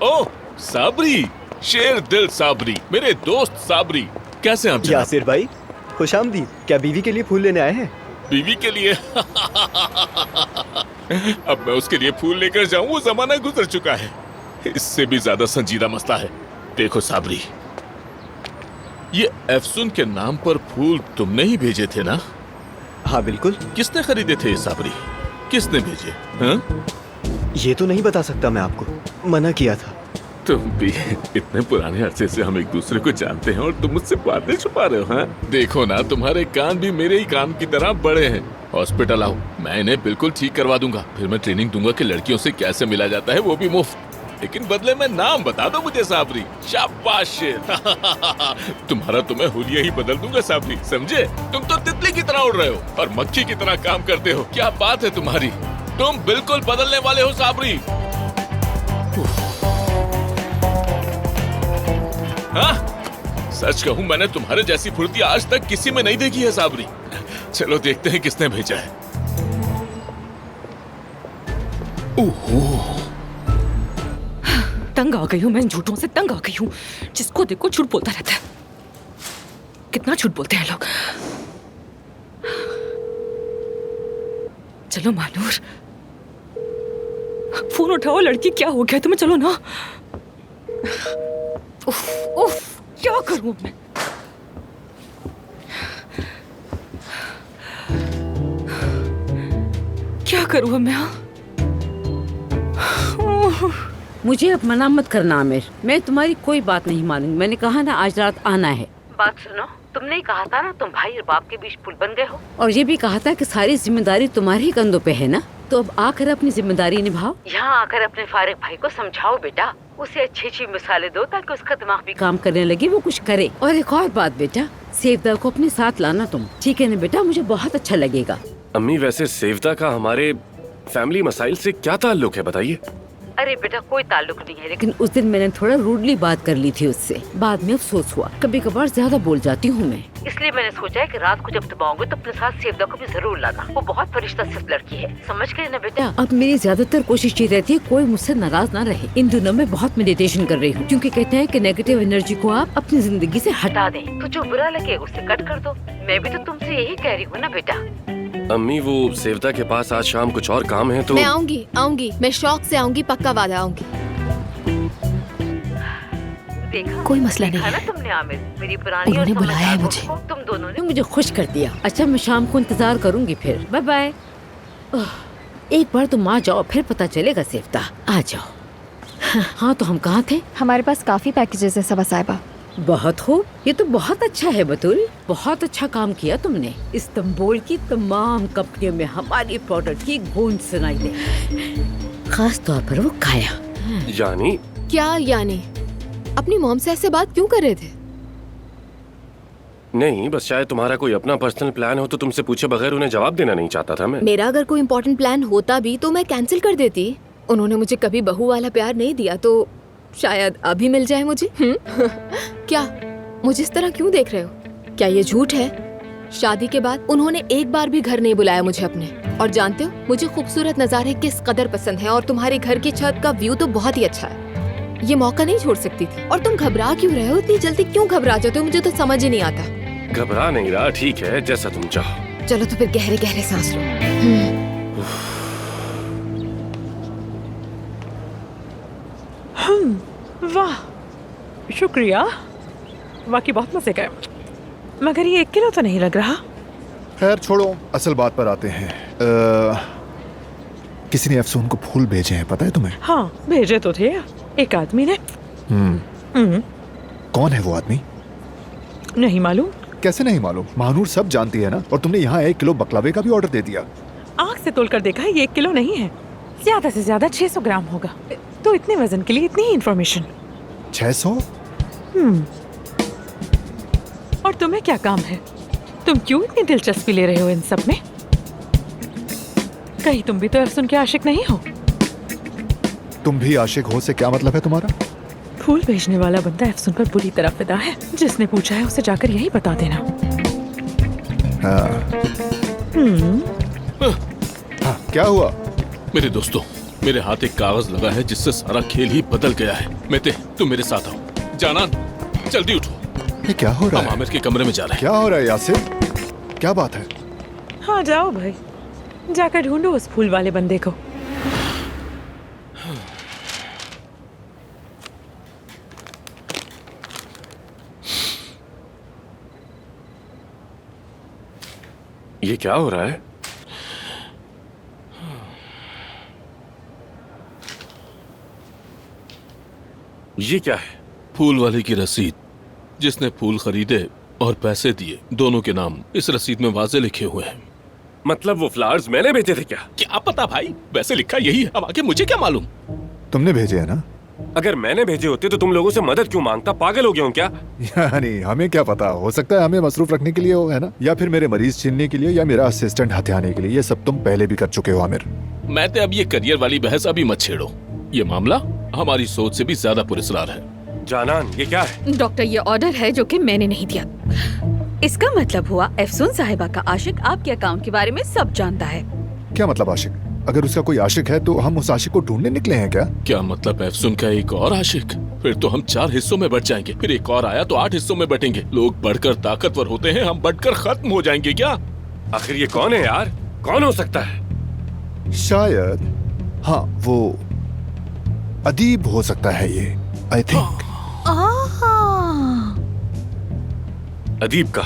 ओह साबरी, शेर दिल साबरी, मेरे दोस्त साबरी, कैसे आप जनाब? यासिर भाई, खुशामदीद। क्या बीवी के लिए फूल लेने आए हैं? बीवी के लिए? अब मैं उसके लिए फूल लेकर जाऊं, वो जमाना गुजर चुका है। इससे भी ज्यादा संजीदा मसला है। देखो साबरी, ये एफसून के नाम पर फूल तुमने ही भेजे थे ना? हाँ बिल्कुल। किसने खरीदे थे ये साबरी? किसने भेजे? हाँ? ये तो नहीं बता सकता मैं आपको, मना किया था। तुम भी इतने पुराने अरसे से हम एक दूसरे को जानते हैं और तुम मुझसे बातें छुपा रहे हो? हाँ? देखो ना, तुम्हारे कान भी मेरे ही कान की तरह बड़े हैं। हॉस्पिटल आओ, मैं इन्हें बिल्कुल ठीक करवा दूंगा। फिर मैं ट्रेनिंग दूंगा कि लड़कियों से कैसे मिला जाता है, वो भी मुफ्त। लेकिन बदले में नाम बता दो मुझे साबरी। शाबाश शेर। तुम्हारा तो मैं हुलिया ही बदल दूंगा साबरी, समझे? तुम तो तितली की तरह उड़ रहे हो और मक्खी की तरह काम करते हो। क्या बात है तुम्हारी, तुम बिल्कुल बदलने वाले हो साबरी। हाँ? सच कहूं, मैंने तुम्हारे जैसी फुर्ती आज तक किसी में नहीं देखी है साबरी। चलो देखते हैं किसने भेजा है। ओहो, तंग आ गई हूँ मैं, इन झूठों से तंग आ गई हूँ। जिसको देखो झूठ बोलता रहता है। कितना झूठ बोलते हैं लोग। चलो मानूर, फोन उठाओ। लड़की, क्या हो गया तुम्हें? चलो ना। उफ, उफ, क्या करूं मैं? क्या करूं मैं? मुझे अब मना मत करना आमिर, मैं तुम्हारी कोई बात नहीं मानूंगी। मैंने कहा ना आज रात आना है। बात सुनो, तुमने ही कहा था ना तुम भाई और बाप के बीच पुल बन गए हो, और ये भी कहा था कि सारी जिम्मेदारी तुम्हारे ही कंधों पे है ना। तो अब आकर अपनी जिम्मेदारी निभाओ। यहाँ आकर अपने फारिग भाई को समझाओ बेटा, उसे अच्छी अच्छी मिसालें दो ताकि उसका दिमाग भी काम करने लगे, वो कुछ करे। और एक और बात बेटा, सेवदा को अपने साथ लाना तुम, ठीक है ना बेटा? मुझे बहुत अच्छा लगेगा। अम्मी, वैसे सेवदा का हमारे फैमिली मसाइल से क्या ताल्लुक है, बताइए? अरे बेटा, कोई ताल्लुक नहीं है, लेकिन उस दिन मैंने थोड़ा रूडली बात कर ली थी उससे। बाद में अफसोस हुआ। कभी कभार ज्यादा बोल जाती हूँ मैं, इसलिए मैंने सोचा है कि रात को जब तुम आओगे तो अपने साथ सेवदा को भी जरूर लाना। वो बहुत फरिश्ता सिर्फ लड़की है, समझ गए ना बेटा? अब मेरी ज्यादातर कोशिश ये रहती है कोई मुझसे नाराज ना रहे। इन दिनों मैं बहुत मेडिटेशन कर रही हूँ, क्योंकि कहते हैं कि नेगेटिव एनर्जी को आप अपनी जिंदगी से हटा दें, तो जो बुरा लगे उसे कट कर दो। मैं भी तो तुमसे यही कह रही हूँ ना बेटा। अम्मी, वो सेवदा के पास आज शाम कुछ और काम है तो मैं आऊंगी, मैं शौक से आऊंगी, पक्का वादा आऊंगी। देखा, कोई मसला नहीं देखा है। ना तुमने आमिर, मेरी पुरानी उन्होंने और बुलाया है समझदार मुझे। बहू को तुम दोनों ने मुझे खुश कर दिया। अच्छा, मैं शाम को इंतजार करूंगी फिर। Bye bye. एक बार तुम आ जाओ, फिर पता चलेगा सेवदा। आ जाओ। हाँ, तो हम कहाँ थे? हमारे पास काफी पैकेजेस हैं सबा साहिबा। बहुत खूब, ये तो बहुत अच्छा है बतूल। बहुत अच्छा काम किया तुमने। इस्तांबुल की तमाम कंपनियों में हमारी प्रोडक्ट की गूंज सुनाई दे, खास तौर पर वो काया। यानी क्या यानी? अपनी मॉम से ऐसे बात क्यों कर रहे थे? नहीं, बस शायद तुम्हारा कोई अपना पर्सनल प्लान हो तो तुमसे पूछे बगैर उन्हें जवाब देना नहीं चाहता था मैं। मेरा अगर कोई इम्पोर्टेंट प्लान होता भी तो मैं कैंसिल कर देती। उन्होंने मुझे कभी बहू वाला प्यार नहीं दिया तो शायद अभी मिल जाए मुझे। क्या मुझे इस तरह क्यों देख रहे हो? क्या ये झूठ है? शादी के बाद उन्होंने एक बार भी घर नहीं बुलाया मुझे अपने। और जानते हो मुझे खूबसूरत नज़ारे किस कदर पसंद है, और तुम्हारे घर की छत का व्यू तो बहुत ही अच्छा है। ये मौका नहीं छोड़ सकती थी। और तुम घबरा क्यों रहे हो? इतनी जल्दी क्यों घबरा जाते हो? मुझे तो समझ ही नहीं आता। घबरा नहीं रहा, ठीक है, जैसा तुम चाहो। चलो तो फिर गहरे गहरे सांस लो। वाह, शुक्रिया। वाकई बहुत मजे का है, मगर ये 1 किलो तो नहीं लग रहा। खैर छोड़ो, असल बात पर आते हैं। किसी ने अफसून को फूल भेजे हैं, पता है तुम्हें? हाँ, भेजे तो थे एक आदमी ने। कौन है वो आदमी? नहीं मालूम। कैसे नहीं मालूम? महानूर सब जानती है ना। और तुमने यहाँ 1 किलो बकलावे का भी ऑर्डर दे दिया। आँख से तोलकर देखा है, ये 1 किलो नहीं है, ज्यादा से ज्यादा 600 ग्राम होगा। तो इतने वजन के लिए इतनी ही इंफॉर्मेशन। 600? और तुम्हें क्या काम है? तुम क्यों इतनी दिलचस्पी ले रहे हो इन सब में? कहीं तुम भी तो अफसून के आशिक नहीं हो? तुम भी आशिक हो से क्या मतलब है तुम्हारा? फूल भेजने वाला बंदा अफसून पर बुरी तरह फिदा है। जिसने पूछा है उसे जाकर यही बता देना। हाँ, क्या हुआ? मेरे दोस्तों, मेरे हाथ एक कागज लगा है जिससे सारा खेल ही बदल गया है। मेते, तुम मेरे साथ आओ। जानान, जल्दी उठो। ये क्या हो रहा है? हम आमिर के कमरे में जा रहे हैं। क्या हो रहा है यासिर? क्या बात है? हाँ जाओ भाई, जाकर ढूंढो उस फूल वाले बंदे को। ये क्या हो रहा है? ये क्या है? फूल वाले की रसीद। जिसने फूल खरीदे और पैसे दिए, दोनों के नाम इस रसीद में वाज़े लिखे हुए हैं। मतलब वो फ्लावर्स मैंने भेजे थे क्या? क्या पता भाई, वैसे लिखा यही है। अब आगे मुझे क्या मालूम? तुमने भेजे है ना? अगर मैंने भेजे होते तो तुम लोगों से मदद क्यों मांगता? पागल हो गया हूँ क्या? यानी हमें क्या पता, हो सकता है हमें मसरूफ रखने के लिए हो, है ना? या फिर मेरे मरीज छीनने के लिए, या मेरा असिस्टेंट हथियाने के लिए। ये सब तुम पहले भी कर चुके हो आमिर। मैं तो अब ये करियर वाली बहस अभी मत छेड़ो। ये मामला हमारी सोच से भी ज्यादा पुरस्कार है। जानान, ये क्या है? डॉक्टर, ये ऑर्डर है जो कि मैंने नहीं दिया। इसका मतलब हुआ अफसून साहिबा का आशिक आपके अकाउंट के बारे में सब जानता है। क्या मतलब आशिक? अगर उसका कोई आशिक है तो हम उस आशिक को ढूंढने निकले हैं क्या? क्या मतलब अफसून का एक और आशिक? फिर तो हम 4 हिस्सों में बट जाएंगे। फिर एक और आया तो 8 हिस्सों में बटेंगे। लोग बढ़कर ताकतवर होते हैं, हम बढ़कर खत्म हो जाएंगे क्या? आखिर ये कौन है यार? कौन हो सकता है? शायद, हाँ, वो अदीब हो सकता है ये, आई थिंक। अदीब का?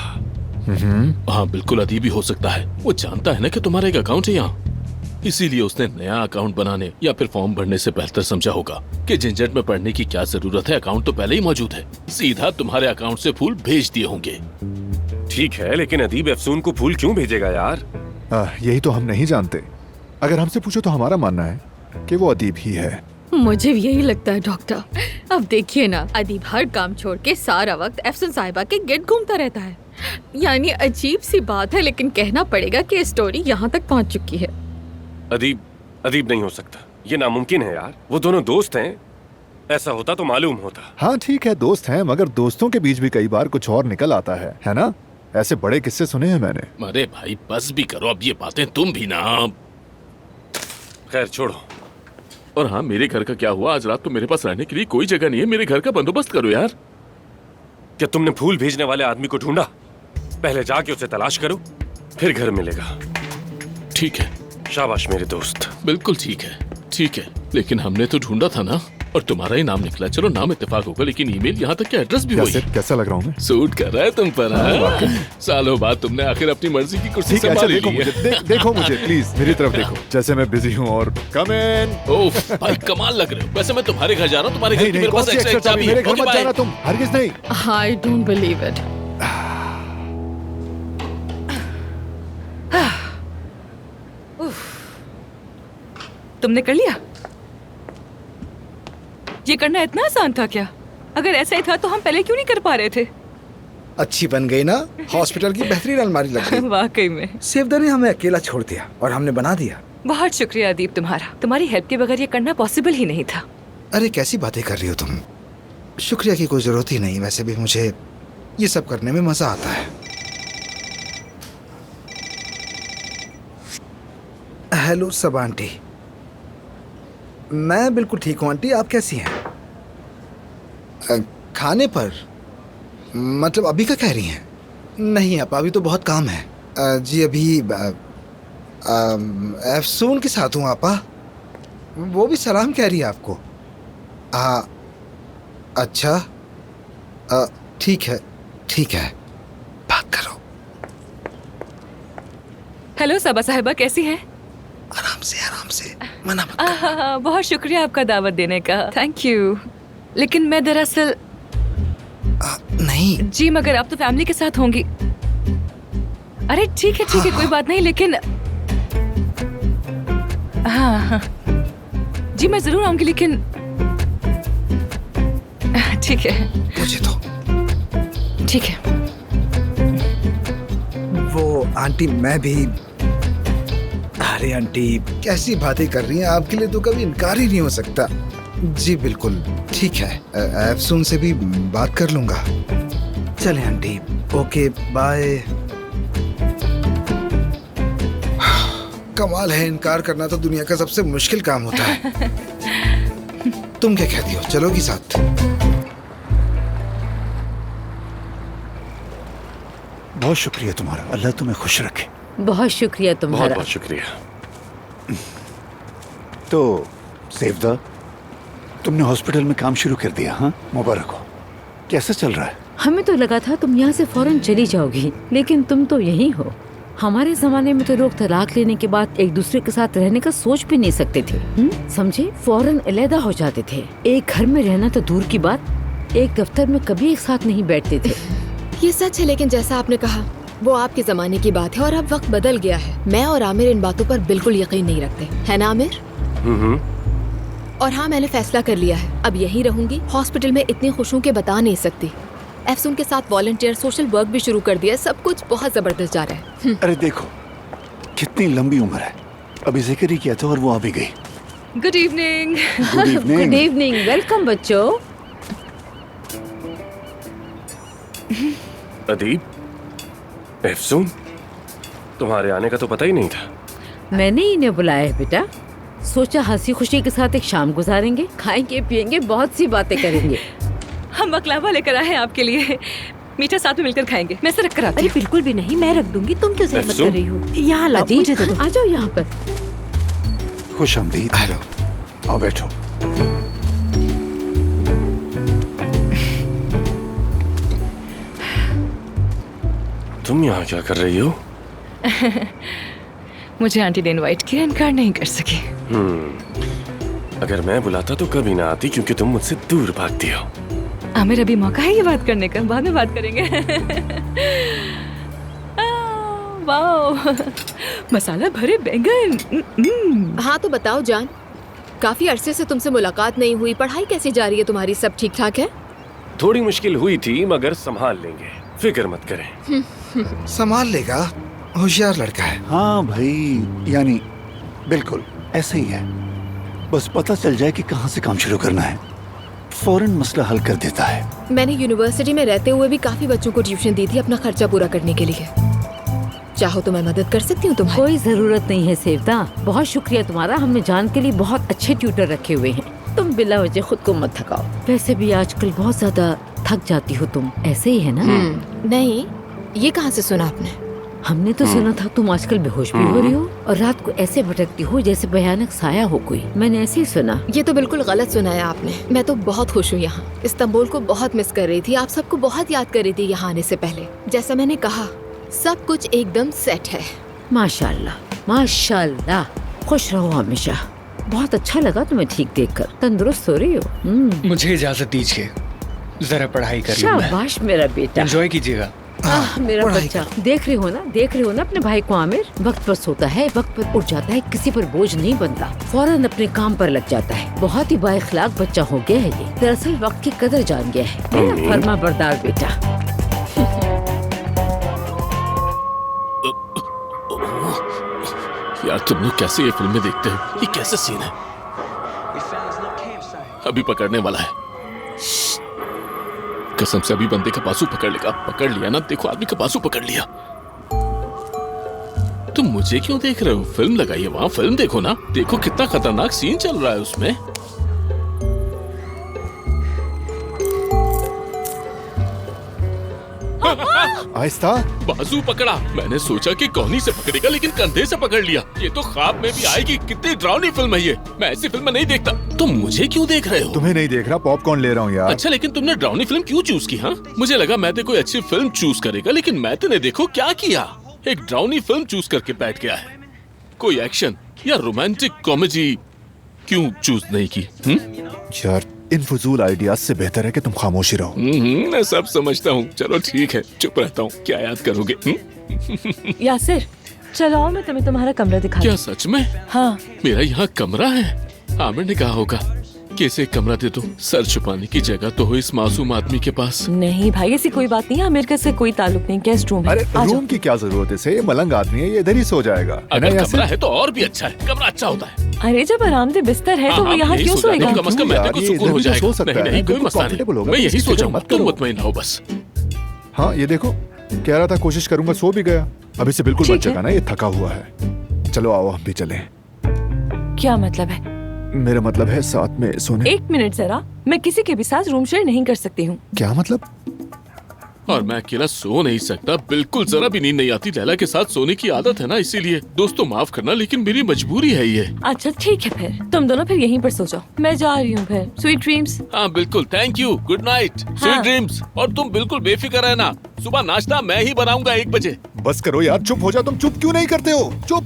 हाँ बिल्कुल, अदीब ही हो सकता है। वो जानता है ना कि तुम्हारा एक अकाउंट है यहाँ, इसीलिए उसने नया अकाउंट बनाने या फिर फॉर्म भरने से बेहतर समझा होगा कि झंझट में पड़ने की क्या जरूरत है। अकाउंट तो पहले ही मौजूद है, सीधा तुम्हारे अकाउंट से फूल भेज दिए होंगे। ठीक है, लेकिन अदीब अफसून को फूल क्यों भेजेगा यार? यही तो हम नहीं जानते। अगर हमसे पूछो तो हमारा मानना है कि वो अदीब ही है। मुझे भी यही लगता है डॉक्टर। अब देखिए ना, अदीब हर काम छोड़ के सारा वक्त अफसून साहिबा के गिर्द घूमता रहता है। यानी अजीब सी बात है, लेकिन कहना पड़ेगा कि स्टोरी यहाँ तक पहुँच चुकी है। अदीब नहीं हो सकता, ये नामुमकिन है यार। वो दोनों दोस्त हैं, ऐसा होता तो मालूम होता। हाँ ठीक है, दोस्त हैं, मगर दोस्तों के बीच भी कई बार कुछ और निकल आता है ना? ऐसे बड़े किस्से सुने हैं मैंने। अरे भाई बस भी करो अब ये बातें, तुम भी ना। खैर छोड़ो। और हाँ, मेरे घर का क्या हुआ? आज रात तो मेरे पास रहने के लिए कोई जगह नहीं है। मेरे घर का बंदोबस्त करो यार। क्या तुमने फूल भेजने वाले आदमी को ढूंढा? पहले जाके उसे तलाश करो, फिर घर मिलेगा। ठीक है, शाबाश मेरे दोस्त। बिल्कुल ठीक है, ठीक है, लेकिन हमने तो ढूंढा था ना, और तुम्हारा ही नाम निकला। चलो नाम इत्तेफाक होगा, लेकिन ईमेल यहाँ तक के एड्रेस भी वही है। कैसा लग रहा हूँ मैं? सूट कर रहा है तुम पर। हाँ? सालों बाद तुमने आखिर अपनी मर्जी की कुर्सी संभाली ली है। देखो मुझे प्लीज, मेरी तरफ देखो, जैसे मैं बिजी हूँ। और कम इन। ओफ भाई कमाल लग रहे हो। वैसे मैं तुम्हारे घर जा रहा हूँ, तुम्हारे घर की मेरे पास एक्स्ट्रा चाबी है। मेरे घर मत जाना तुम, हरगिज नहीं। I don't believe it. तुमने कर लिया? ये करना इतना आसान था क्या? अगर ऐसा ही था तो हम पहले क्यों नहीं कर पा रहे थे? अच्छी बन गई ना, हॉस्पिटल की बेहतरीन अलमारी लग गई। वाकई में सेवदा ने हमें अकेला छोड़ दिया और हमने बना दिया। बहुत शुक्रिया अदीप तुम्हारा। तुम्हारी हेल्प के बगैर ये करना पॉसिबल ही नहीं था। अरे कैसी बातें कर रही हो तुम? शुक्रिया की कोई जरूरत ही नहीं। वैसे भी मुझे ये सब करने में मजा आता है। हेलो सब आंटी। मैं बिल्कुल ठीक हूँ आंटी, आप कैसी हैं? खाने पर मतलब अभी का कह रही हैं? नहीं आपा, अभी तो बहुत काम है। जी अभी अफसून के साथ हूँ आपा। वो भी सलाम कह रही है आपको। अच्छा ठीक है बात करो। हेलो सबा साहिबा, कैसी हैं? आराम से मना मत करो। बहुत शुक्रिया आपका दावत देने का, थैंक यू। लेकिन मैं दरअसल नहीं जी, मगर आप तो फैमिली के साथ होंगी। अरे ठीक है कोई बात नहीं, लेकिन हाँ जी मैं जरूर आऊंगी, लेकिन ठीक है मुझे तो ठीक है। वो आंटी मैं भी। अरे आंटी कैसी बातें कर रही हैं, आपके लिए तो कभी इनकार ही नहीं हो सकता। जी बिल्कुल ठीक है, अफसून से भी बात कर लूंगा। चले आंटी, ओके बाय। कमाल है, इनकार करना तो दुनिया का सबसे मुश्किल काम होता है। तुम क्या कहती हो, चलोगी साथ? बहुत शुक्रिया तुम्हारा, अल्लाह तुम्हें खुश रखे। बहुत शुक्रिया बहुत तुम्हारा। बहुत शुक्रिया। तो सेवदा, तुमने हॉस्पिटल में काम शुरू कर दिया? हाँ, मुबारक हो। कैसा चल रहा है? हमें तो लगा था तुम यहाँ से फौरन चली जाओगी, लेकिन तुम तो यहीं हो। हमारे जमाने में तो लोग तलाक लेने के बाद एक दूसरे के साथ रहने का सोच भी नहीं सकते थे। समझे, फौरन अलहदा हो जाते थे। एक घर में रहना तो दूर की बात, एक दफ्तर में कभी एक साथ नहीं बैठते थे। ये सच है, लेकिन जैसा आपने कहा वो आपके जमाने की बात है और अब वक्त बदल गया है। मैं और आमिर इन बातों पर बिल्कुल यकीन नहीं रखते, है ना आमिर? और हाँ, मैंने फैसला कर लिया है, अब यहीं रहूंगी। हॉस्पिटल में इतनी खुश हूँ कि बता नहीं सकती। अफसून के साथ वॉलंटियर सोशल वर्क भी शुरू कर दिया। सब कुछ बहुत जबरदस्त जा रहा है। अरे देखो कितनी लंबी उम्र है, अभी जिक्र ही किया था और वो आ भी गई। Good evening. Good evening, welcome बच्चों। अदीब, अफसून, तुम्हारे आने का तो पता ही नहीं था। मैंने इन्हें बुलाया है बेटा, सोचा हंसी खुशी के साथ एक शाम गुजारेंगे, खाएंगे पिएंगे, बहुत सी बातें करेंगे। हम बकलावा लेकर आए हैं आपके लिए, मीठा साथ में मिलकर खाएंगे। मैं इसे रख कर आती अरे हूँ। बिल्कुल भी नहीं, मैं रख दूंगी। तुम क्यों सहमत अफसून? कर रही हो? यहाँ लाओ, अदीब, मुझे दे दो। आ जाओ यहाँ पर। खुश आमदीद। हेलो, आओ बैठो। तुम यहाँ क्या कर रही हो? मुझे आंटी ने इनवाइट किया, इनकार नहीं कर सकी। अगर मैं बुलाता तो कभी ना आती, क्योंकि तुम मुझसे दूर भागती हो। आमिर, अभी मौका है ये बात करने का, बाद में बात करेंगे। वाओ, मसाला भरे बैंगन। हाँ तो बताओ जान, काफी अरसे से तुमसे मुलाकात नहीं हुई। पढ़ाई कैसी जा रही है तुम्हारी? सब ठीक ठाक है? थोड़ी मुश्किल हुई थी, मगर संभाल लेंगे, फिक्र मत करें। संभाल लेगा, होशियार लड़का है। हाँ भाई, यानी बिल्कुल ऐसे ही है। बस पता चल जाए कि कहाँ से काम शुरू करना है, फौरन मसला हल कर देता है। मैंने यूनिवर्सिटी में रहते हुए भी काफी बच्चों को ट्यूशन दी थी अपना खर्चा पूरा करने के लिए। चाहो तो मैं मदद कर सकती हूँ तुम्हारी। कोई जरूरत नहीं है सेवदा, बहुत शुक्रिया तुम्हारा। हमने जान के लिए बहुत अच्छे ट्यूटर रखे हुए हैं। तुम बिला वजह खुद को मत थकाओ। वैसे भी आजकल बहुत ज्यादा थक जाती हो तुम, ऐसे ही है ना? नहीं, ये कहाँ से सुना आपने? हमने तो सुना था तुम आजकल बेहोश भी हो रही हो और रात को ऐसे भटकती हो जैसे भयानक साया हो कोई। मैंने ऐसे ही सुना। ये तो बिल्कुल गलत सुना है आपने। मैं तो बहुत खुश हूँ यहाँ। इस्तांबुल को बहुत मिस कर रही थी, आप सबको बहुत याद कर रही थी यहाँ आने से पहले। जैसा मैंने कहा, सब कुछ एकदम सेट है। माशाल्लाह माशाल्लाह, खुश रहो हमेशा। बहुत अच्छा लगा तुम्हें ठीक देखकर, तंदुरुस्त हो रही हो। मुझे इजाजत दीजिए, जरा पढ़ाई कर लूं मैं। शाबाश मेरा बेटा। एंजॉय कीजिएगा। मेरा पढ़ाई बच्चा, देख रहे हो ना अपने भाई को आमिर, वक्त पर सोता है, वक्त पर उठ जाता है, किसी पर बोझ नहीं बनता, फौरन अपने काम पर लग जाता है। बहुत ही बाइखलाक बच्चा हो गया है ये। दरअसल वक्त की कदर जान गया है। मेरा फर्मा बरदार बेटा। यार तुम लोग कैसे ये फिल्में देखते हो? ये कैसा सीन है? अभी पकड़ने वाला है। कसम से अभी बंदे का बाजू पकड़ लेगा। पकड़ लिया ना, देखो आदमी का बाजू पकड़ लिया। तुम मुझे क्यों देख रहे हो? फिल्म लगाइए वहां, फिल्म देखो ना। देखो कितना खतरनाक सीन चल रहा है उसमें। आहिस्ता। बाजू पकड़ा। मैंने सोचा कि कोहनी से पकड़ेगा, लेकिन कंधे से पकड़ लिया। ये तो ख्वाब में भी आएगी। कितनी डरावनी फिल्म है ये। मैं ऐसी फिल्म नहीं देखता। तुम मुझे क्यों देख रहे हो? तुम्हें नहीं देख रहा, पॉपकॉर्न ले रहा हूँ यार। अच्छा, लेकिन तुमने डरावनी फिल्म क्यों चूज की? हाँ, मुझे लगा मैं कोई अच्छी फिल्म चूज करेगा, लेकिन मैं ने देखो क्या किया। एक डरावनी फिल्म चूज करके बैठ गया है। कोई एक्शन या रोमांटिक कॉमेडी क्यों चूज नहीं की? यार इन फजूल आइडियाज से बेहतर है कि तुम खामोशी रहो। मैं सब समझता हूँ। चलो ठीक है, चुप रहता हूँ। क्या याद करोगे? यासिर, चलो आओ, मैं तुम्हें तुम्हारा कमरा दिखा। क्या सच में? हाँ। मेरा यहाँ कमरा है? आमिर ने कहा होगा कि इसे कमरा दे दो। सर छुपाने की जगह तो हो इस मासूम आदमी के पास। नहीं भाई, ऐसी कोई बात नहीं है। आमिर का से कोई ताल्लुक नहीं। गेस्ट रूम है। अरे रूम की क्या जरूरत है? इसे ये मलंग आदमी है, ये इधर ही सो जाएगा। अगर कमरा है तो और भी अच्छा है। कमरा अच्छा होता है। अरे जब आरामदेह बिस्तर है तो वो यहाँ क्यों सोएगा? कम से कम मैं को सुकून हो जाएगा। नहीं, कोई मसला नहीं। मैं यही सो जाऊंगा। तुम मुतमईन रहो बस। हाँ ये देखो, कह रहा था कोशिश करूंगा, सो भी गया। अभी से बिल्कुल मत जगाना, ये थका हुआ है। चलो आओ हम भी चलें। क्या मतलब है? मेरा मतलब है साथ में सोने। एक मिनट जरा, मैं किसी के भी साथ रूम शेयर नहीं कर सकती हूँ। क्या मतलब? और मैं अकेला सो नहीं सकता। बिल्कुल जरा भी नींद नहीं आती। लैला के साथ सोने की आदत है ना, इसीलिए। दोस्तों माफ करना, लेकिन मेरी मजबूरी है ये। अच्छा ठीक है, फिर तुम दोनों फिर यहीं पर सो जाओ। मैं जा रही हूँ फिर। Sweet dreams. हाँ बिल्कुल, thank you, good night, sweet dreams. और तुम बिल्कुल बेफिक्र रहना, सुबह नाश्ता मैं ही बनाऊंगा 1 बजे। बस करो यार, चुप हो जाओ। तुम चुप क्यों नहीं करते हो? चुप।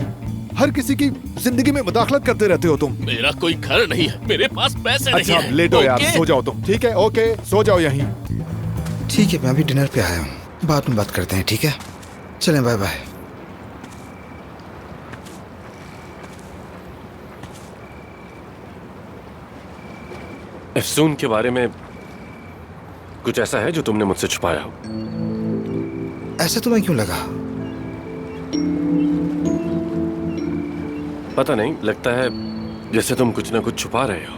हर किसी की जिंदगी में मुदाखलत करते रहते हो तुम। मेरा कोई घर नहीं है, मेरे पास पैसे नहीं है। अच्छा लेटो यार, सो जाओ तुम। ठीक है, ओके, सो जाओ यहीं। ठीक है, मैं अभी डिनर पे आया हूँ, बाद में बात करते हैं, ठीक है? चलें, बाय बाय। अफसून के बारे में कुछ ऐसा है जो तुमने मुझसे छुपाया हो? ऐसा तुम्हें क्यों लगा? पता नहीं, लगता है जैसे तुम कुछ ना कुछ छुपा रहे हो।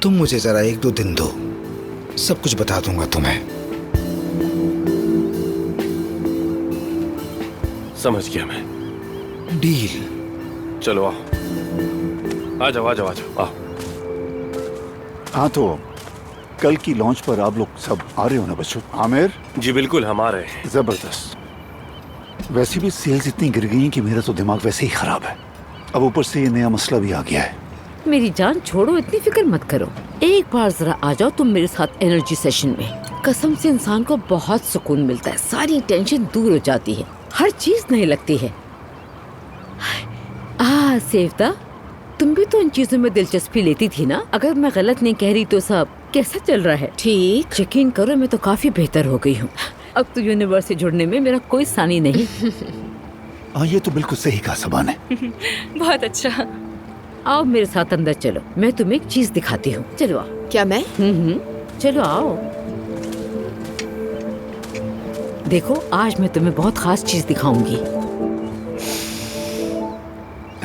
तुम मुझे जरा 1-2 दिन दो, सब कुछ बता दूंगा तुम्हें। समझ गया मैं। डील। चलो आओ, आ जाओ आ जाओ आ जाओ, आओ। हाँ तो कल की लॉन्च पर आप लोग सब आ रहे हो ना बच्चों? आमिर? जी बिल्कुल, हम आ रहे हैं। जबरदस्त। वैसे भी सेल्स इतनी गिर गई हैं कि मेरा तो दिमाग वैसे ही खराब है। अब ऊपर से ये नया मसला भी आ गया है। मेरी जान छोड़ो, इतनी फिक्र मत करो। एक बार जरा आ जाओ तुम मेरे साथ एनर्जी सेशन में। कसम से इंसान को बहुत सुकून मिलता है। सारी टेंशन दूर हो जाती है, हर चीज नई लगती है। सेवता, तुम भी तो इन चीजों में दिलचस्पी लेती थी ना? अगर मैं गलत नहीं कह रही तो सब कैसा चल रहा है? ठीक। यकीन करो, मैं तो काफी बेहतर हो गई हूँ। अब तो यूनिवर्स से जुड़ने में मेरा कोई सानी नहीं। हाँ ये तो बिल्कुल सही कहा सबान है। बहुत अच्छा। आओ मेरे साथ अंदर चलो, मैं तुम्हें एक चीज दिखाती हूँ। चलो आओ। क्या मैं? चलो आओ। देखो, आज मैं तुम्हें बहुत खास चीज दिखाऊंगी।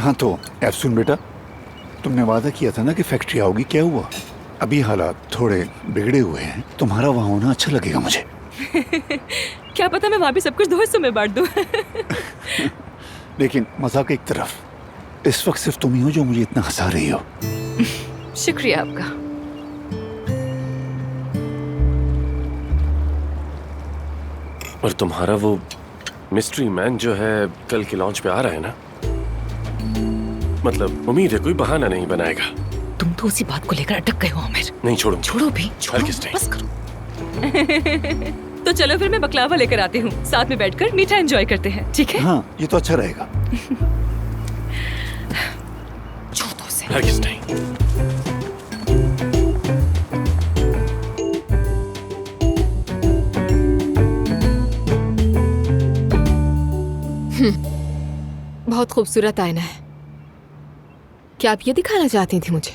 हाँ तो एफसून बेटा, तुमने वादा किया था ना कि फैक्ट्री आओगी, क्या हुआ? अभी हालात थोड़े बिगड़े हुए हैं, तुम्हारा वहाँ होना अच्छा लगेगा मुझे। क्या पता मैं वहाँ भी सब कुछ 2 हिस्सों में बांट दूँ। लेकिन मजाक एक तरफ, इस वक्त सिर्फ तुम ही हो जो मुझे इतना हंसा रही हो। शुक्रिया आपका। और तुम्हारा वो मिस्ट्री मैन जो है कल की लॉन्च पे आ रहा है ना? मतलब उम्मीद है कोई बहाना नहीं बनाएगा। तुम तो उसी बात को लेकर अटक गए हो आमिर। नहीं छोड़ो, छोड़ो भी, छोड़ो, बस करो। तो चलो फिर मैं बकलावा लेकर आती हूँ, साथ में बैठकर मीठा एंजॉय करते हैं, ठीक है? हाँ ये तो अच्छा रहेगा। छोड़ो से। हरगिज़ नहीं। बहुत खूबसूरत आईना है। क्या आप ये दिखाना चाहती थी मुझे?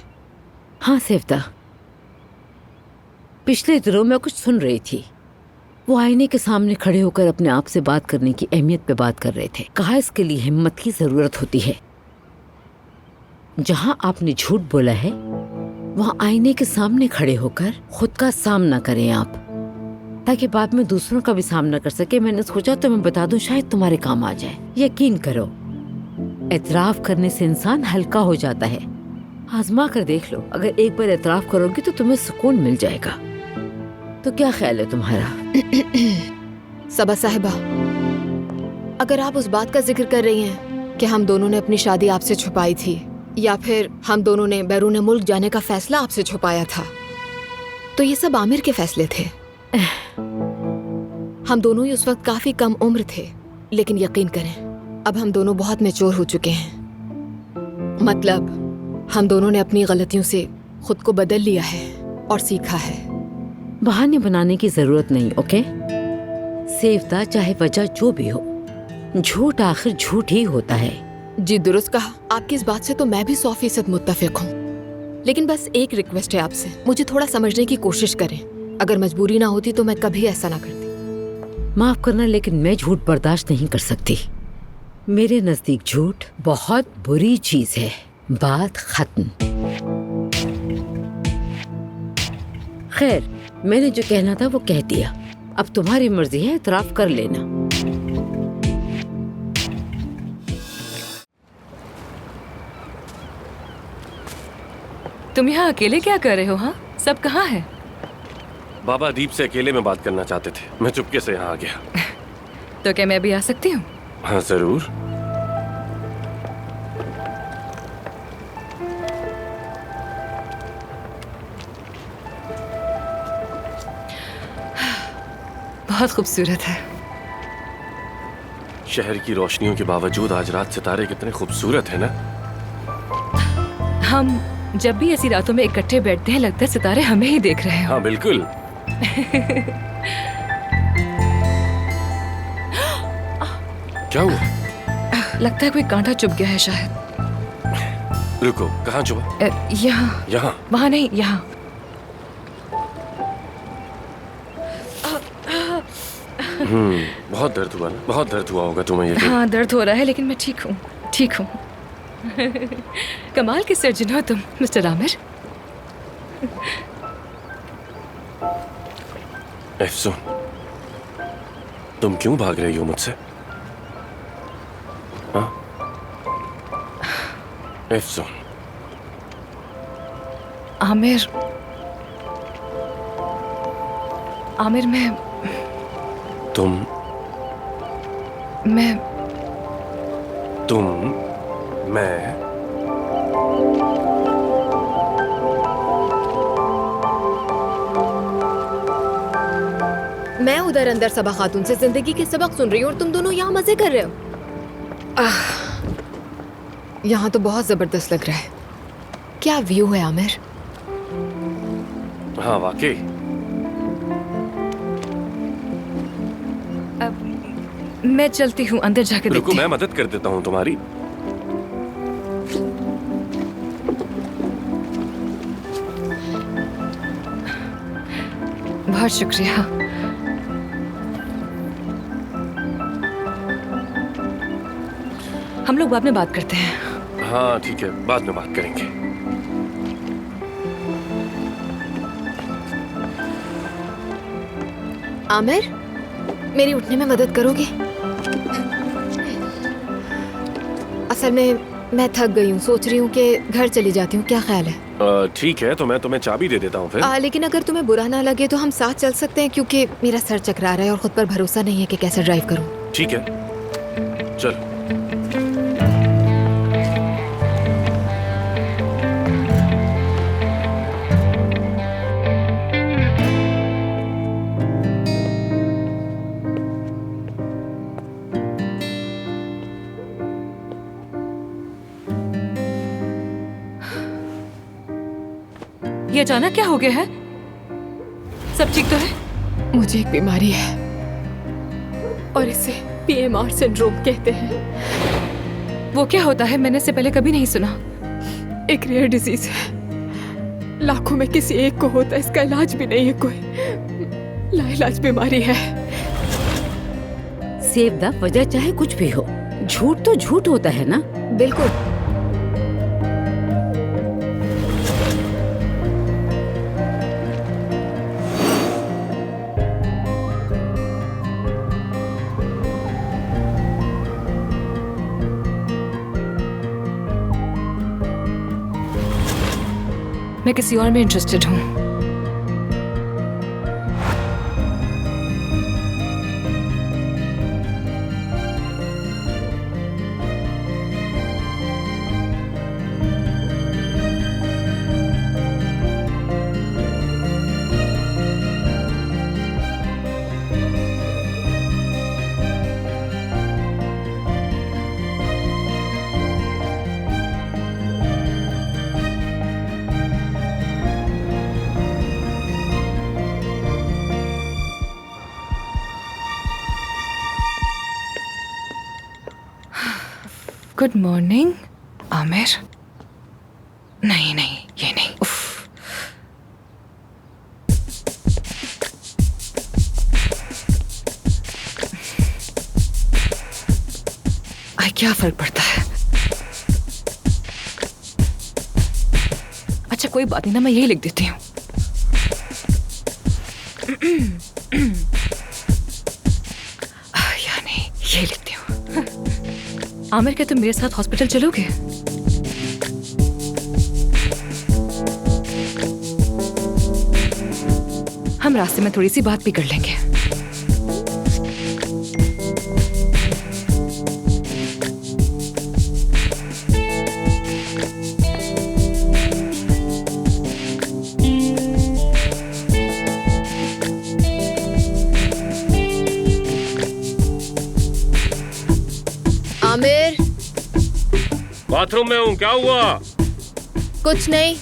हाँ सेवता, पिछले दिनों मैं कुछ सुन रही थी। वो आईने के सामने खड़े होकर अपने आप से बात करने की अहमियत पे बात कर रहे थे। कहा इसके लिए हिम्मत की जरूरत होती है। जहां आपने झूठ बोला है वहां आईने के सामने खड़े होकर खुद का सामना करें आप, ताकि बाद में दूसरों का भी सामना कर सके। मैंने सोचा तो मैं बता दूं, शायद तुम्हारे काम आ जाए। यकीन करो, एतराफ करने से इंसान हल्का हो जाता है। आजमा कर देख लो, अगर एक बार एतराफ करोगी तो तुम्हें सुकून मिल जाएगा। तो क्या ख्याल है तुम्हारा? सबा साहिबा, अगर आप उस बात का जिक्र कर रही हैं कि हम दोनों ने अपनी शादी आपसे छुपाई थी, या फिर हम दोनों ने बैरून मुल्क जाने का फैसला आपसे छुपाया था, तो ये सब आमिर के फैसले थे। हम दोनों ही उस वक्त काफी कम उम्र थे, लेकिन यकीन करें अब हम दोनों बहुत मैच्योर हो चुके हैं। मतलब हम दोनों ने अपनी गलतियों से खुद को बदल लिया है और सीखा है। बहाने बनाने की जरूरत नहीं, ओके सेवता, चाहे वजह जो भी हो, झूठ आखिर झूठ ही होता है। जी दुरुस्त कहा। आपकी इस बात से तो मैं भी 100% मुत्तफिक हूँ, लेकिन बस एक रिक्वेस्ट है आपसे, मुझे थोड़ा समझने की कोशिश करें। अगर मजबूरी ना होती तो मैं कभी ऐसा ना करती। माफ करना, लेकिन मैं झूठ बर्दाश्त नहीं कर सकती। मेरे नजदीक झूठ बहुत बुरी चीज है। बात खत्म। खैर, मैंने जो कहना था वो कह दिया। अब तुम्हारी मर्जी है, इतराफ कर लेना। तुम यहाँ अकेले क्या कर रहे हो? हाँ, सब कहाँ है? बाबा दीप से अकेले में बात करना चाहते थे, मैं चुपके से यहाँ आ गया। तो क्या मैं भी आ सकती हूँ? हाँ जरूर। बहुत खूबसूरत है। शहर की रोशनियों के बावजूद आज रात सितारे कितने खूबसूरत है ना। हम जब भी ऐसी रातों में इकट्ठे बैठते हैं, लगता है सितारे हमें ही देख रहे हैं। हाँ बिल्कुल। क्या हुआ? लगता है कोई कांटा चुभ गया है शायद। रुको, कहाँ चुभा? यहाँ। यहाँ? वहाँ नहीं, यहाँ। बहुत दर्द हुआ ना? बहुत दर्द हुआ होगा तुम्हें ये? हाँ दर्द हो रहा है, लेकिन मैं ठीक हूँ, ठीक हूँ। कमाल के सर्जन हो तुम, मिस्टर आमिर। एफसून, तुम क्यों भाग रही हो मुझसे? हाँ? एफसून। आमिर, आमिर मैं तुम मैं उधर अंदर सबा खातून से जिंदगी के सबक सुन रही हूँ और तुम दोनों यहाँ मजे कर रहे हो। यहाँ तो बहुत जबरदस्त लग रहा है। क्या व्यू है आमिर? हाँ वाकई। मैं चलती हूँ, अंदर जाके देखती रुको, मैं मदद कर देता हूँ तुम्हारी। बहुत शुक्रिया। हम लोग बाद में बात करते हैं। हाँ ठीक है, बाद में बात करेंगे। आमिर, मेरी उठने में मदद करोगे? असल में मैं थक गई हूँ, सोच रही हूँ कि घर चली जाती हूँ। क्या ख्याल है? ठीक है, तो मैं तुम्हें चाबी दे देता हूँ फिर। लेकिन अगर तुम्हें बुरा ना लगे तो हम साथ चल सकते हैं, क्योंकि मेरा सर चकरा रहा है और खुद पर भरोसा नहीं है कि कैसे ड्राइव करूँ। ठीक है, चलो। ये अचानक क्या हो गया है? सब ठीक तो है? मुझे एक बीमारी है और इससे PMR सिंड्रोम कहते हैं। वो क्या होता है? मैंने इससे पहले कभी नहीं सुना। एक रेयर डिजीज है, लाखों में किसी एक को होता है, इसका इलाज भी नहीं है कोई, लाइलाज बीमारी है। सेवदा, वजह चाहे कुछ भी हो, झूठ तो झूठ होता है ना। बिल्कुल। मैं किसी और में इंटरेस्टेड हूँ। Good morning Aamir. नहीं नहीं, ये नहीं। उफ। क्या फर्क पड़ता है? अच्छा कोई बात नहीं ना, मैं यही लिख देती हूँ। या नहीं, यही लिखती हूँ। आमिर, क्या तुम मेरे साथ हॉस्पिटल चलोगे? हम रास्ते में थोड़ी सी बात भी कर लेंगे। आमिर, बाथरूम में हूँ, क्या हुआ? कुछ नहीं।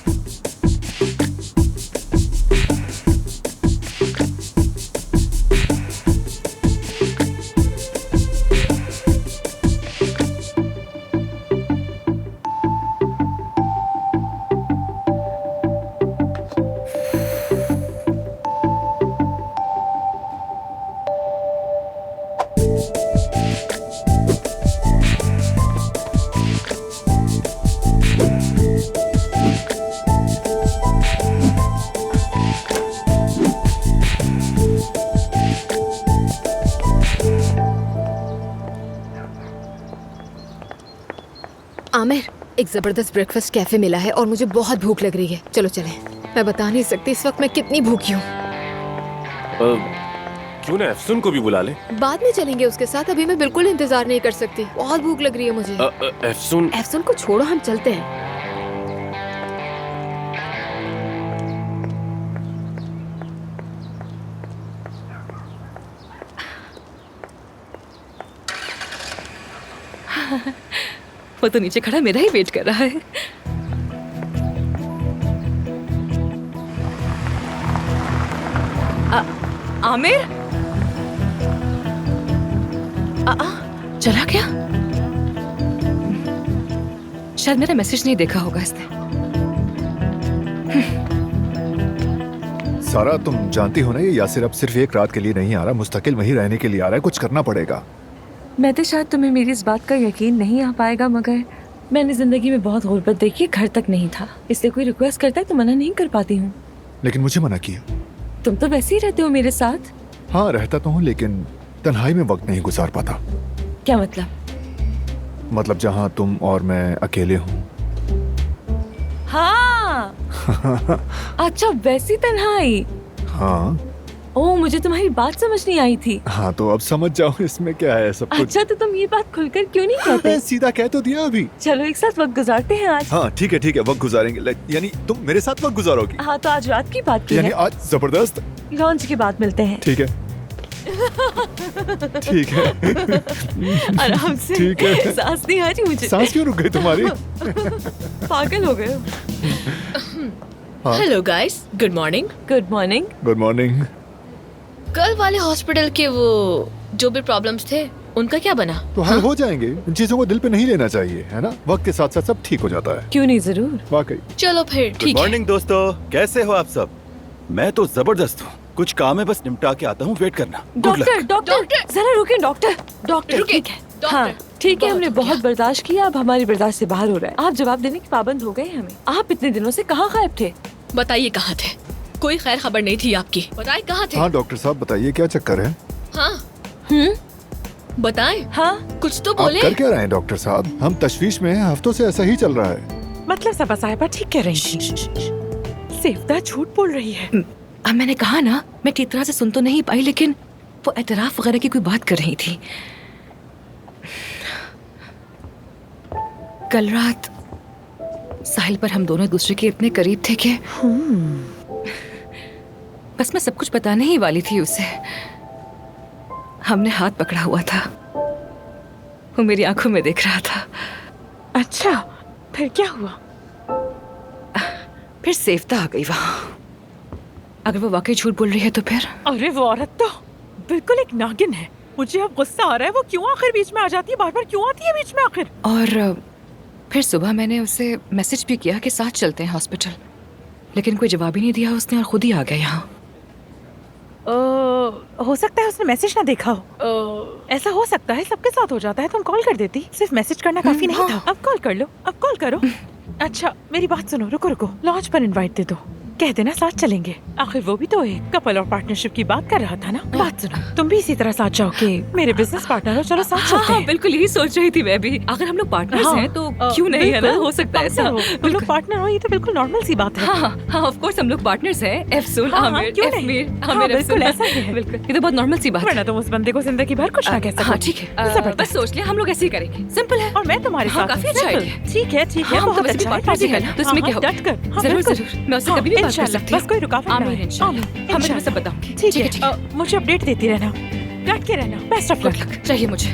आमिर, एक जबरदस्त ब्रेकफास्ट कैफे मिला है और मुझे बहुत भूख लग रही है। चलो चलें। मैं बता नहीं सकती इस वक्त मैं कितनी भूखी हूँ। क्यों ना एफसून को भी बुला ले? बाद में चलेंगे उसके साथ, अभी मैं बिल्कुल इंतजार नहीं कर सकती। बहुत भूख लग रही है मुझे। एफसून को छोड़ो, हम चलते हैं। वो तो नीचे खड़ा मेरा ही वेट कर रहा है। आमिर, चला क्या? शायद मेरा मैसेज नहीं देखा होगा इसने। सारा, तुम जानती हो ना ये यासिर अब सिर्फ एक रात के लिए नहीं आ रहा, मुस्तकिल वहीं रहने के लिए आ रहा है। कुछ करना पड़ेगा। मैं तो शायद तुम्हें मेरी इस बात का यकीन नहीं आ पाएगा, मगर मैंने जिंदगी में बहुत गुर्बत देखी, घर तक नहीं था, इसलिए कोई रिक्वेस्ट करता है तो मना नहीं कर पाती हूँ। लेकिन मुझे मना किया। तुम तो वैसे ही रहते हो मेरे साथ। हाँ, रहता तो हूँ, लेकिन तन्हाई में वक्त नहीं गुजार पाता। क्या मतलब? मतलब जहाँ तुम और मैं अकेले हूँ। हाँ। अच्छा, वैसी तन्हाई। हाँ। ओह, मुझे तुम्हारी बात समझ नहीं आई थी। हाँ तो अब समझ जाओ, इसमें क्या है सब कुछ। अच्छा, तो तुम ये बात खुलकर क्यों नहीं कहते? सीधा कह तो दिया अभी। चलो एक साथ वक्त गुजारते हैं आज। हाँ ठीक है, वक्त गुजारेंगे। यानी तुम मेरे साथ वक्त गुजारोगी? हाँ, तो आज रात की बात की यानी है। आज जबरदस्त। लॉन्च के बाद मिलते हैं। ठीक है। ठीक है। आराम से। ठीक है। सांस नहीं आ रही मुझे। सांस क्यों रुक गई तुम्हारी? पागल हो गए। Hello guys, good morning. Good morning. Good morning. कल वाले हॉस्पिटल के वो जो भी प्रॉब्लम्स थे उनका क्या बना? तो हल हो जाएंगे। इन चीजों को दिल पे नहीं लेना चाहिए, है ना? वक्त के साथ साथ सब ठीक हो जाता है। क्यों नहीं, जरूर। वाकई। चलो फिर गुड ठीक है। मॉर्निंग दोस्तों, कैसे हो आप सब? मैं तो जबरदस्त हूँ। कुछ काम है, बस निपटा के आता हूँ, वेट करना। Good luck। डॉक्टर डॉक्टर जरा रुके डॉक्टर। डॉक्टर रुके, ठीक है, डॉक्टर, हाँ ठीक है, हमने बहुत बहुत बर्दाश्त किया, अब हमारी बर्दाश्त से बाहर हो रहा है। आप जवाब देने के पाबंद हो गए हमें। आप इतने दिनों से कहाँ गायब थे? बताइए कहाँ थे? कोई खैर खबर नहीं थी आपकी। बताइए कहाँ थे? हाँ डॉक्टर साहब बताइए क्या चक्कर है? हाँ बताएं। हाँ कुछ तो आप बोले। कर क्या रहे हैं डॉक्टर साहब? हम तशवीश में हैं, हफ्तों से ऐसा ही चल रहा है। मतलब सबा साहिबा ठीक कह रही थी। सेफ्ता झूठ बोल रही है। अब मैंने कहा ना, मैं ठीक तरह से सुन तो नहीं पाई, लेकिन वो एतराफ वगैरह की कोई बात कर रही थी। कल रात साहिल पर हम दोनों एक दूसरे के इतने करीब थे कि बस मैं सब कुछ बताने ही वाली थी उसे। हमने हाथ पकड़ा हुआ था, वो मेरी आंखों में देख रहा था। अच्छा फिर क्या हुआ? फिर सेफ्ता आ गई वहां। अगर वो वाकई झूठ बोल रही है तो फिर? अरे वो औरत तो बिल्कुल एक नागिन है। मुझे अब गुस्सा आ रहा है, वो क्यों आखिर बीच में आ जाती है? बार बार क्यों आती है बीच में आखिर? और फिर सुबह मैंने उसे मैसेज भी किया कि साथ चलते हैं हॉस्पिटल, लेकिन कोई जवाब ही नहीं दिया उसने और खुद ही आ गया यहाँ। हो सकता है उसने मैसेज ना देखा हो। ऐसा हो सकता है, सबके साथ हो जाता है। तुम कॉल कर देती, सिर्फ मैसेज करना काफी नहीं था। अब कॉल कर लो, अब कॉल करो। अच्छा मेरी बात सुनो, रुको रुको, लॉन्च पर इनवाइट दे दो, कह देना साथ चलेंगे। आखिर वो भी तो एक कपल और पार्टनरशिप की बात कर रहा था ना। बात सुनो, तुम भी इसी तरह साथ जाओ कि मेरे बिजनेस पार्टनर हो, चलो साथ चलते हैं। बिल्कुल यही सोच रही थी मैं भी। अगर हम लोग पार्टनर्स हैं तो क्यों नहीं, है ना? हो सकता है ऐसा। तुम लोग पार्टनर हो, ये तो बिल्कुल नॉर्मल सी बात है। हाँ ऑफ कोर्स हम लोग पार्टनर्स हैं। एफसून, आमिर, क्यों नहीं? एफमीर, हाँ, आमिर, बिल्कुल एफसून। ऐसा ही है। बिल्कुल, ये तो बहुत नॉर्मल सी बात है। वरना तुम उस बंदे को जिंदगी भर कुछ ना कह सको। हाँ ठीक है, बस सोच लिया हम लोग ऐसे ही करेंगे। सिंपल है। और मैं तुम्हारे हाँ, साथ काफी हूँ। अच्छा Simple। idea। ठीक है ठीक है, हाँ, हम तो बहुत वैसे भी अच्छा है, partners ही ठीक है ना, तो इसमें हाँ, क्या होगा? डट कर। हाँ, जरूर बिल्कुल। जरूर, मैं उससे हाँ, कभी भी बात कर इंशाल्लाह, सकती हूँ। बस कोई रुकावट ना आमीन, आए। इंशाल्लाह। आमीन, हम तुम्हें सब इंशाल्लाह। बताऊंगी। ठीक ठीक है, है, ठीक है। मुझे अपडेट देती रहना, डट के रहना। Best of luck. चाहिए मुझे।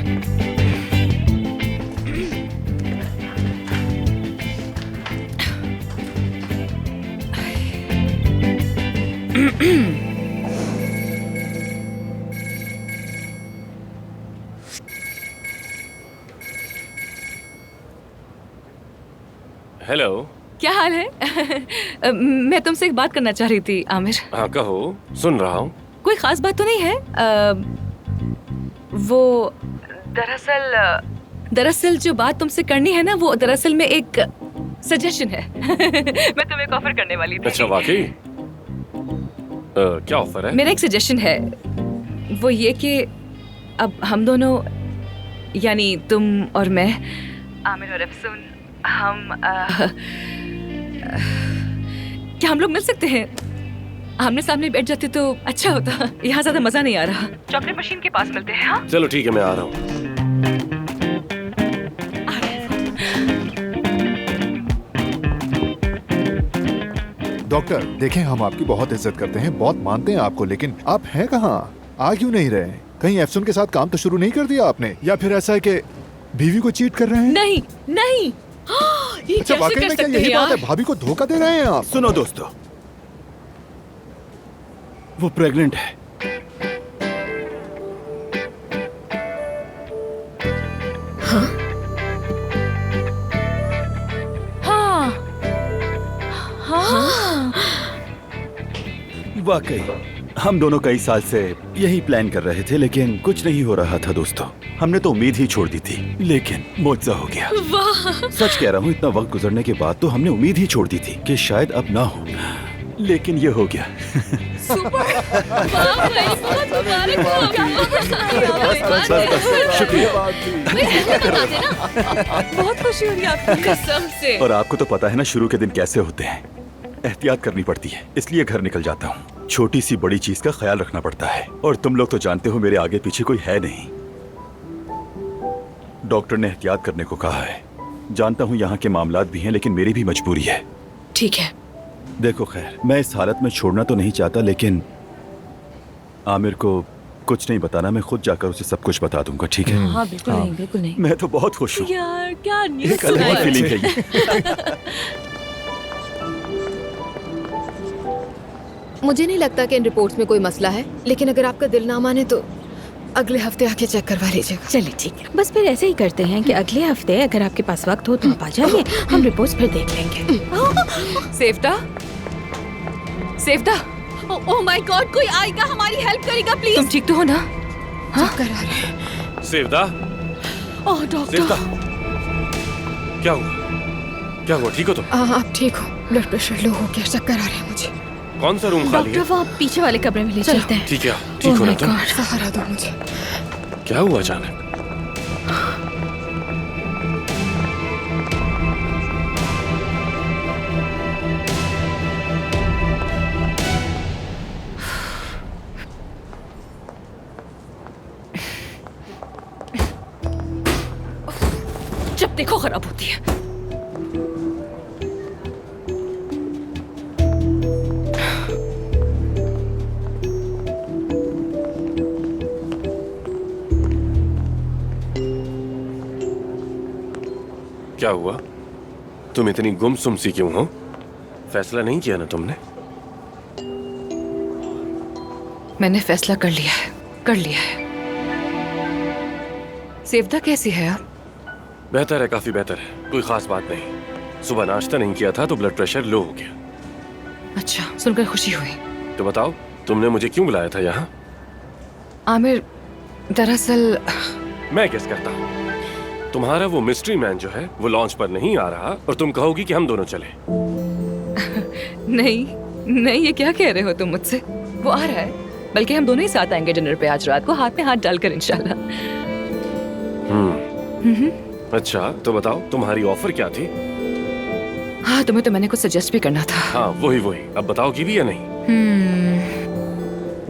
हेलो। क्या हाल है? मैं तुमसे एक बात करना चाह रही थी आमिर। हाँ कहो, सुन रहा हूँ। कोई खास बात तो नहीं है। वो दरअसल जो बात तुमसे करनी है ना, वो दरअसल में एक सजेशन है। मैं तुम्हें एक ऑफर करने वाली थी। अच्छा वाकई? क्या ऑफर है? मेरा एक सजेशन है, वो ये कि अब हम दोनों, यानी तुम और मैं, आमिर और अफसून, हम क्या हम लोग मिल सकते हैं? आमने सामने बैठ जाते तो अच्छा होता। यहाँ ज्यादा मजा नहीं आ रहा। चॉकलेट मशीन के पास मिलते हैं। हाँ? चलो ठीक है, मैं आ रहा हूँ। डॉक्टर देखें, हम आपकी बहुत इज्जत करते हैं, बहुत मानते हैं आपको, लेकिन आप हैं कहाँ? आ क्यों नहीं रहे? कहीं एफसून के साथ काम तो शुरू नहीं कर दिया आपने? या फिर ऐसा है कि बीवी को चीट कर रहे हैं? नहीं नहीं। ये अच्छा कैसे वाकई कर में क्या सकते यही हैं बात है? यार? भाभी को धोखा दे रहे हैं आप? सुनो दोस्तों, वो प्रेग्नेंट है। हाँ हाँ। वाकई हम दोनों कई साल से यही प्लान कर रहे थे, लेकिन कुछ नहीं हो रहा था दोस्तों। हमने तो उम्मीद ही छोड़ दी थी, लेकिन मुआवजा हो गया। वाह। सच कह रहा हूँ, इतना वक्त गुजरने के बाद तो हमने उम्मीद ही छोड़ दी थी कि शायद अब ना हो, लेकिन ये हो गया। शुक्रिया। बहुत खुशी हुई आपकी कसम से। और आपको तो पता है ना शुरू के दिन कैसे होते हैं, एहतियात करनी पड़ती है, इसलिए घर निकल जाता हूँ। छोटी सी बड़ी चीज का ख्याल रखना पड़ता है, और तुम लोग तो जानते हो मेरे आगे पीछे कोई है नहीं। डॉक्टर ने एहतियात करने को कहा है। जानता हूँ यहाँ के मामलात भी हैं, लेकिन मेरी भी मजबूरी है। ठीक है। देखो खैर, मैं इस हालत में छोड़ना तो नहीं चाहता, लेकिन आमिर को कुछ नहीं बताना, मैं खुद जाकर उसे सब कुछ बता दूंगा, ठीक है? हाँ बिल्कुल नहीं, बिल्कुल नहीं। मैं तो बहुत खुश हूँ। यार क्या न्यूज़ एक अलग ही फीलिंग है ये। मुझे नहीं लगता कि इन रिपोर्ट्स में कोई मसला है, लेकिन अगर आपका दिल ना माने तो अगले हफ्ते आके चेक करवा लीजिएगा। चलिए ठीक है, बस फिर ऐसे ही करते हैं कि अगले हफ्ते अगर आपके पास वक्त हो तो आप आ जाइए, हम रिपोर्ट्स फिर देख लेंगे। सेफ्टा, सेफ्टा, ओह माय गॉड, कोई आएगा, हमारी हेल्प करेगा प्लीज। तुम ठीक तो हो ना? हाँ करा रहे हैं। सेवदा, ओह डॉक्टर। सेवदा, क्या हुआ? क्या हुआ? ठीक हो तुम? आप ठीक हो? ब्लड प्रेशर लो हो गया, चक्कर आ रहे हैं मुझे। कौन सा रूम खाली है? डॉक्टर वो आप पीछे वाले कमरे में ले चलते हैं। ठीक है, ठीक हो ना तुम? सहारा दो मुझे। क्या हुआ अचानक? जब देखो खराब होती है। क्या हुआ? तुम इतनी गुमसुम सी क्यों हो? फैसला नहीं किया ना तुमने? मैंने फैसला कर लिया है, कर लिया है। सेवदा कैसी है अब? बेहतर है, काफी बेहतर है, कोई खास बात नहीं। सुबह नाश्ता नहीं किया था तो ब्लड प्रेशर लो हो गया। अच्छा, सुनकर खुशी हुई। तो बताओ, तुमने मुझे क्यों बुलाया था यहाँ? आमिर, दरअसल मैं गेस करता हूँ। तुम्हारा वो मिस्ट्री मैन जो है वो लॉन्च पर नहीं आ रहा और तुम कहोगी कि हम दोनों चले। नहीं नहीं, ये क्या कह रहे हो तुम मुझसे? वो आ रहा है, बल्कि हम दोनों ही साथ आएंगे डिनर पे आज रात को, हाथ में हाथ डालकर इंशाल्लाह। अच्छा, तो बताओ तुम्हारी ऑफर क्या थी? हाँ, तुम्हें तो मैंने कुछ सजेस्ट भी करना था। हाँ, वही वही, अब बताओगी भी या नहीं?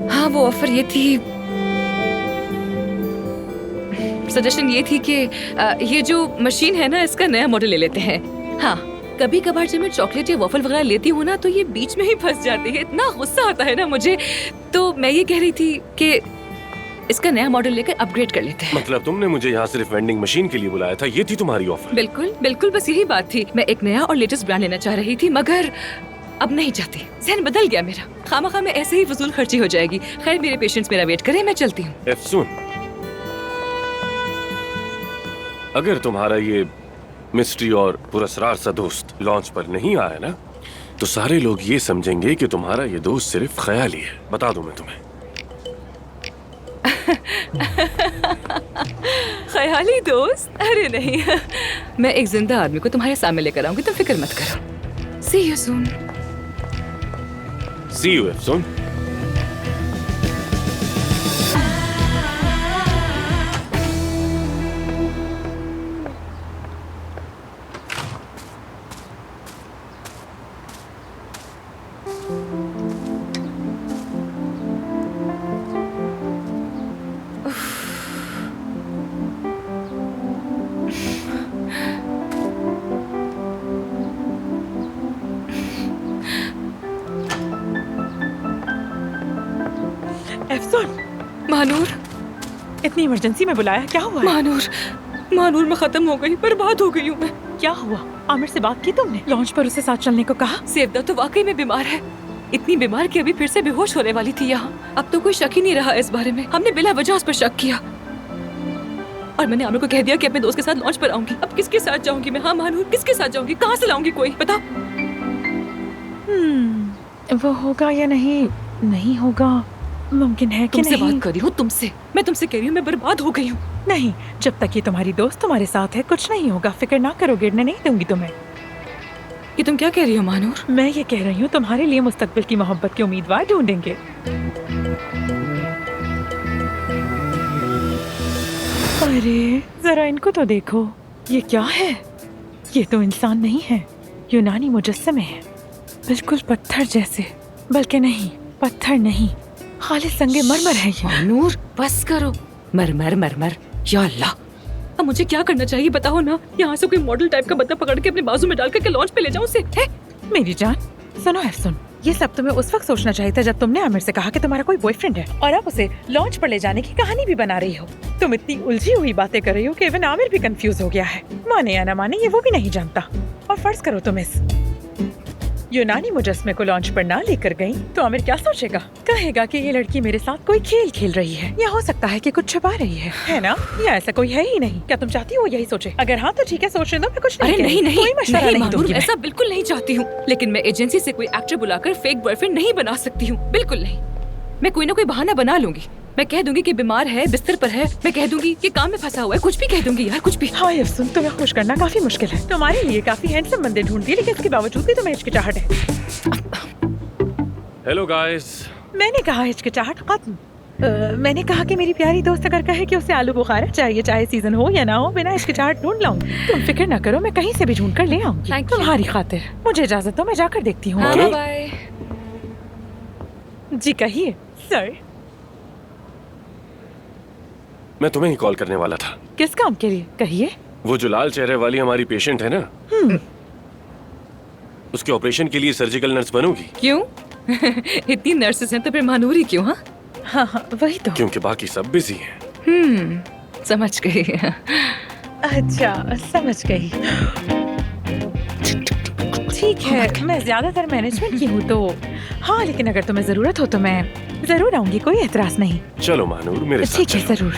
हाँ, वो ऑफर ये थी, सजेशन ये थी कि ये जो मशीन है ना, इसका नया मॉडल ले लेते हैं। हाँ, कभी कभार जब मैं चॉकलेट या वॉफल वगैरह लेती हूँ ना, तो ये बीच में ही फंस जाती है, इतना गुस्सा आता है ना मुझे। तो मैं ये कह रही थी कि इसका नया मॉडल लेकर अपग्रेड कर लेते हैं। मतलब तुमने मुझे यहाँ सिर्फ वेंडिंग मशीन के लिए बुलाया था, ये थी तुम्हारी ऑफर? बिल्कुल बिल्कुल, बस यही बात थी। मैं एक नया और लेटेस्ट ब्रांड लेना चाह रही थी, मगर अब नहीं चाहती, ज़हन बदल गया मेरा। खामखा में ऐसे ही फजूल खर्ची हो जाएगी। खैर, मेरे पेशेंट्स मेरा वेट करें, मैं चलती हूँ। एफसून, अगर तुम्हारा ये मिस्ट्री और पुरस्कार सा दोस्त लॉन्च पर नहीं आया ना, तो सारे लोग ये समझेंगे कि तुम्हारा ये दोस्त सिर्फ ख्याली है। बता दूं मैं तुम्हें। ख्याली दोस्त? अरे नहीं, मैं एक जिंदा आदमी को तुम्हारे सामने लेकर आऊंगी, तुम फिक्र मत करो। See you soon. See you, एफसून। एफसून, Manur, इतनी इमरजेंसी में बुलाया, क्या हुआ है? मानूर, मानूर, मैं खत्म हो गई, बर्बाद हो गई हूँ मैं। क्या हुआ? आमिर से बात की तुमने? लॉन्च पर उसे साथ चलने को कहा? सेवदा तो वाकई में बीमार है, इतनी बीमार कि अभी फिर से बेहोश होने वाली थी यहाँ। अब तो कोई शक ही नहीं रहा इस बारे में, हमने बिला वजह उस पर शक किया। और मैंने आमिर को कह दिया कि अपने दोस्त के साथ लॉन्च पर आऊंगी। अब किसके साथ जाऊंगी मैं? हाँ मानूर, किसके साथ जाऊंगी? कहाँ से लाऊंगी कोई? बताओ। वो होगा या नहीं? नहीं होगा, मुमकिन है कि तुमसे नहीं? बात कर रही हूँ, तुमसे। मैं तुमसे कह रही हूँ, मैं बर्बाद हो गई हूँ। नहीं, जब तक ये तुम्हारी दोस्त तुम्हारे साथ है कुछ नहीं होगा, फिक्र ना करो, गिरने नहीं दूंगी तुम्हें। ये तुम क्या कह रही हो मानूर? मैं ये कह रही हूँ तुम्हारे लिए मुस्तकबिल की मोहब्बत के उम्मीदवार ढूंढेंगे। अरे जरा इनको तो देखो, ये क्या है? ये तो इंसान नहीं है, यूनानी मुजस्समे है, बिल्कुल पत्थर जैसे। बल्कि नहीं, पत्थर नहीं, खालिस संगे मरमर है ये। मानूर, बस करो। मरमर मरमर, या अल्लाह, अब मुझे क्या करना चाहिए बताओ ना? यहाँ से कोई मॉडल टाइप का बंदा पकड़ के अपने बाजू में डालकर के लॉन्च पे ले जाऊँ उसे? मेरी जान सुनो एफसून, ये सब तुम्हें उस वक्त सोचना चाहिए था जब तुमने आमिर से कहा कि तुम्हारा कोई बॉयफ्रेंड है, और अब उसे लॉन्च पर ले जाने की कहानी भी बना रही हो। तुम इतनी उलझी हुई बातें कर रही हो कि इवन आमिर भी कंफ्यूज हो गया है। माने या ना माने, ये वो भी नहीं जानता। और फर्ज करो तुम इस यूनानी मुजस्मे को लॉन्च पर ना लेकर गई तो आमिर क्या सोचेगा? कहेगा कि ये लड़की मेरे साथ कोई खेल खेल रही है, या हो सकता है कि कुछ छुपा रही है ना? या ऐसा कोई है ही नहीं। क्या तुम चाहती हो यही सोचे? अगर हाँ तो ठीक है, सोचने दो, मैं कुछ अरे नहीं नहीं कोई मशवरा नहीं दूंगी मैं। ऐसा बिल्कुल नहीं चाहती हूँ, लेकिन मैं एजेंसी से कोई एक्टर बुलाकर फेक बॉयफ्रेंड नहीं बना सकती हूँ, बिल्कुल नहीं। मैं कोई ना कोई बहाना बना लूंगी। मैं कह दूंगी कि बीमार है, बिस्तर पर है, मैं कह दूंगी कि काम में फंसा हुआ है, कुछ भी कह दूंगी यार, कुछ भी। हाँ अफसून, तुम्हें खुश करना काफी मुश्किल है। तुम्हारे लिए काफी हैंडसम बंदे ढूंढती है, लेकिन इसके बावजूद भी तुम्हें हिचकिचाहट है। Hello guys. मैंने कहा हिचकिचाहट खत्म। मैंने कहा कि मेरी प्यारी दोस्त अगर कहे कि उसे आलू बुखारा चाहिए, चाहे सीजन हो या ना हो, बिना हिचकिचाहट ढूंढ लाऊंगी। तुम फिक्र न करो, मैं कहीं से भी ढूंढ कर ले आऊंगी तुम्हारी खातिर। मुझे इजाजत दो, मैं जाकर देखती हूँ। बाय। जी कहिए सर। मैं तुम्हें ही कॉल करने वाला था। किस काम के लिए? कहिए। वो जो लाल चेहरे वाली हमारी पेशेंट है ना, उसके ऑपरेशन के लिए सर्जिकल नर्स बनोगी? क्यों? इतनी नर्सेस हैं तो फिर मानूरी क्यों? हाँ हाँ वही तो। क्योंकि बाकी सब बिजी हैं। समझ गई। अच्छा समझ गई। ठीक है, मैं ज्यादातर मैनेजमेंट की हूँ तो हाँ, लेकिन अगर तुम्हें जरूरत हो तो मैं जरूर आऊंगी, कोई एतराज नहीं। चलो मानूर मेरे साथ। ठीक है जरूर।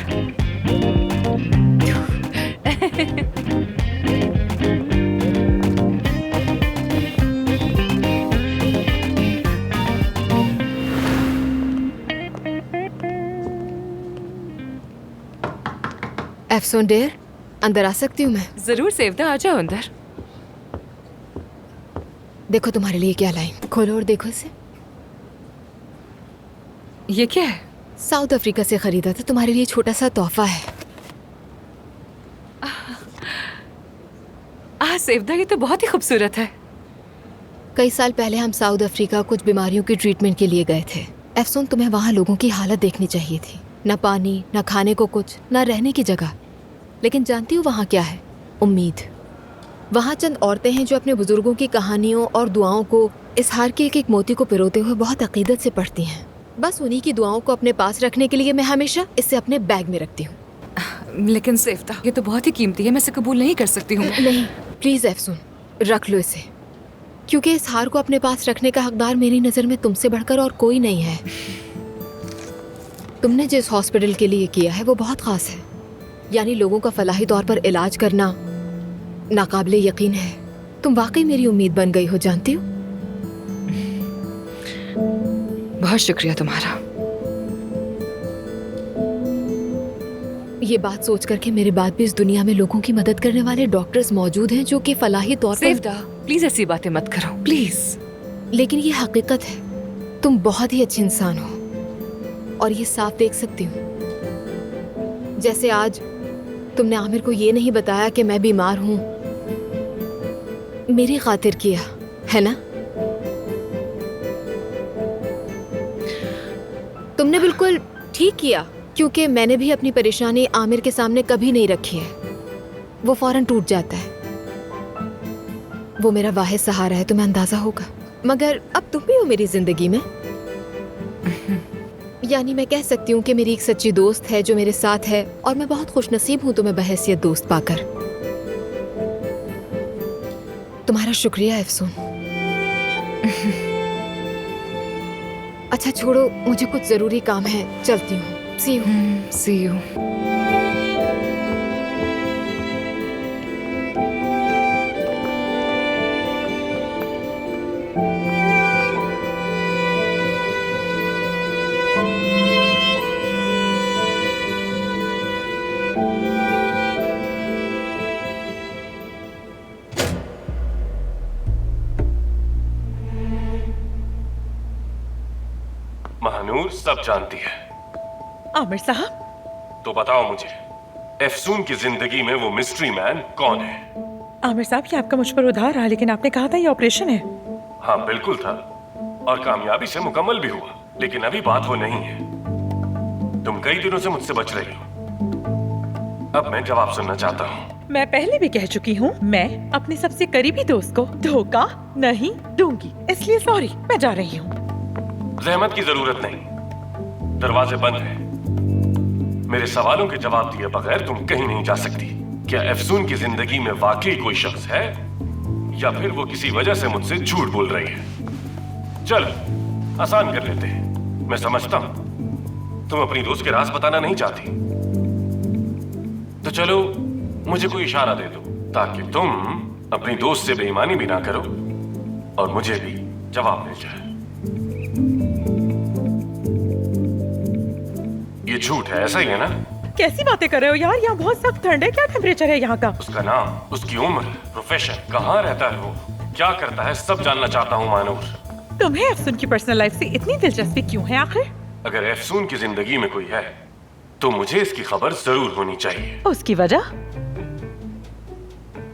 एफसून डेयर, अंदर आ सकती हूँ मैं? जरूर सेवदा, आ जाओ अंदर। देखो तुम्हारे लिए क्या लाई, खोलो और देखो इसे। ये क्या है? साउथ अफ्रीका से खरीदा था, तुम्हारे लिए छोटा सा तोहफा है। सेवदा, ये तो बहुत ही खूबसूरत है। कई साल पहले हम साउथ अफ्रीका कुछ बीमारियों की ट्रीटमेंट के लिए गए थे। एफसून, तुम्हें वहाँ लोगों की हालत देखनी चाहिए थी। न पानी, न खाने को कुछ, न रहने की जगह। लेकिन जानती हो वहाँ क्या है? उम्मीद। वहाँ चंद औरतें हैं जो अपने बुजुर्गों की कहानियों और दुआओं को इस हार के एक एक मोती को पिरोते हुए बहुत अकीदत से पढ़ती हैं। बस उन्हीं की दुआओं को अपने पास रखने के लिए मैं हमेशा इसे अपने बैग में रखती हूँ। लेकिन सेवदा, ये तो बहुत ही कीमती है, मैं इसे कबूल नहीं कर सकती हूँ। नहीं प्लीज एफसून, रख लो इसे, क्योंकि इस हार को अपने पास रखने का हकदार मेरी नज़र में तुमसे बढ़कर और कोई नहीं है। तुमने जिस हॉस्पिटल के लिए किया है वो बहुत खास है, यानी लोगों का फलाही तौर पर इलाज करना नाकाबिले यकीन है। तुम वाकई मेरी उम्मीद बन गई हो, जानती हो। बहुत शुक्रिया तुम्हारा। ये बात सोच करके मेरे बाद भी इस दुनिया में लोगों की मदद करने वाले डॉक्टर्स मौजूद हैं जो कि फलाही तौर पर। सेवदा, प्लीज ऐसी बातें मत करो, प्लीज। लेकिन ये हकीकत है, तुम बहुत ही अच्छे इंसान हो और ये साफ देख सकती हूँ। जैसे आज तुमने आमिर को ये नहीं बताया कि मैं बीमार हूँ, मेरी खातिर किया है ना? तुमने बिल्कुल ठीक किया, क्योंकि मैंने भी अपनी परेशानी आमिर के सामने कभी नहीं रखी है। वो फौरन टूट जाता है। वो मेरा वाहिद सहारा है, तुम्हें अंदाजा होगा। मगर अब तुम भी हो मेरी जिंदगी में। यानी मैं कह सकती हूँ कि मेरी एक सच्ची दोस्त है जो मेरे साथ है, और मैं बहुत खुशनसीब हूँ तुम्हें बहैसियत दोस्त पाकर। तुम्हारा शुक्रिया एफसून। अच्छा छोड़ो, मुझे कुछ जरूरी काम है, चलती हूँ। See you. See you. Mahnoor सब जानती है। आमिर साहब, तो बताओ मुझे, एफसून की जिंदगी में वो मिस्ट्री मैन कौन है? आमिर साहब, ये आपका मुझ पर उधार रहा, लेकिन आपने कहा था ये ऑपरेशन है। हाँ बिल्कुल था, और कामयाबी से मुकम्मल भी हुआ, लेकिन अभी बात वो नहीं है। तुम कई दिनों से मुझसे बच रही हो, अब मैं जवाब सुनना चाहता हूँ। मैं पहले भी कह चुकी हूँ, मैं अपने सबसे करीबी दोस्त को धोखा नहीं दूंगी, इसलिए सॉरी, मैं जा रही हूँ। रहमत की जरूरत नहीं, दरवाजे बंद हैं। मेरे सवालों के जवाब दिए बगैर तुम कहीं नहीं जा सकती। क्या एफसून की जिंदगी में वाकई कोई शख्स है या फिर वो किसी वजह से मुझसे झूठ बोल रही है। चल आसान कर लेते हैं। मैं समझता हूं तुम अपनी दोस्त के राज बताना नहीं चाहती, तो चलो मुझे कोई इशारा दे दो ताकि तुम अपनी दोस्त से बेईमानी भी ना करो और मुझे भी जवाब मिल जाए। ये झूठ है, ऐसा ही है ना? कैसी बातें कर रहे हो यार, यहाँ बहुत सख्त ठंड है। क्या टेम्परेचर है यहाँ का? उसका नाम, उसकी उम्र, प्रोफेशन, कहाँ रहता है वो, क्या करता है, सब जानना चाहता हूँ मानूर। तुम्हें अफसून की पर्सनल लाइफ से इतनी दिलचस्पी क्यों है आखिर? अगर अफसून की जिंदगी में कोई है तो मुझे इसकी खबर जरूर होनी चाहिए। उसकी वजह?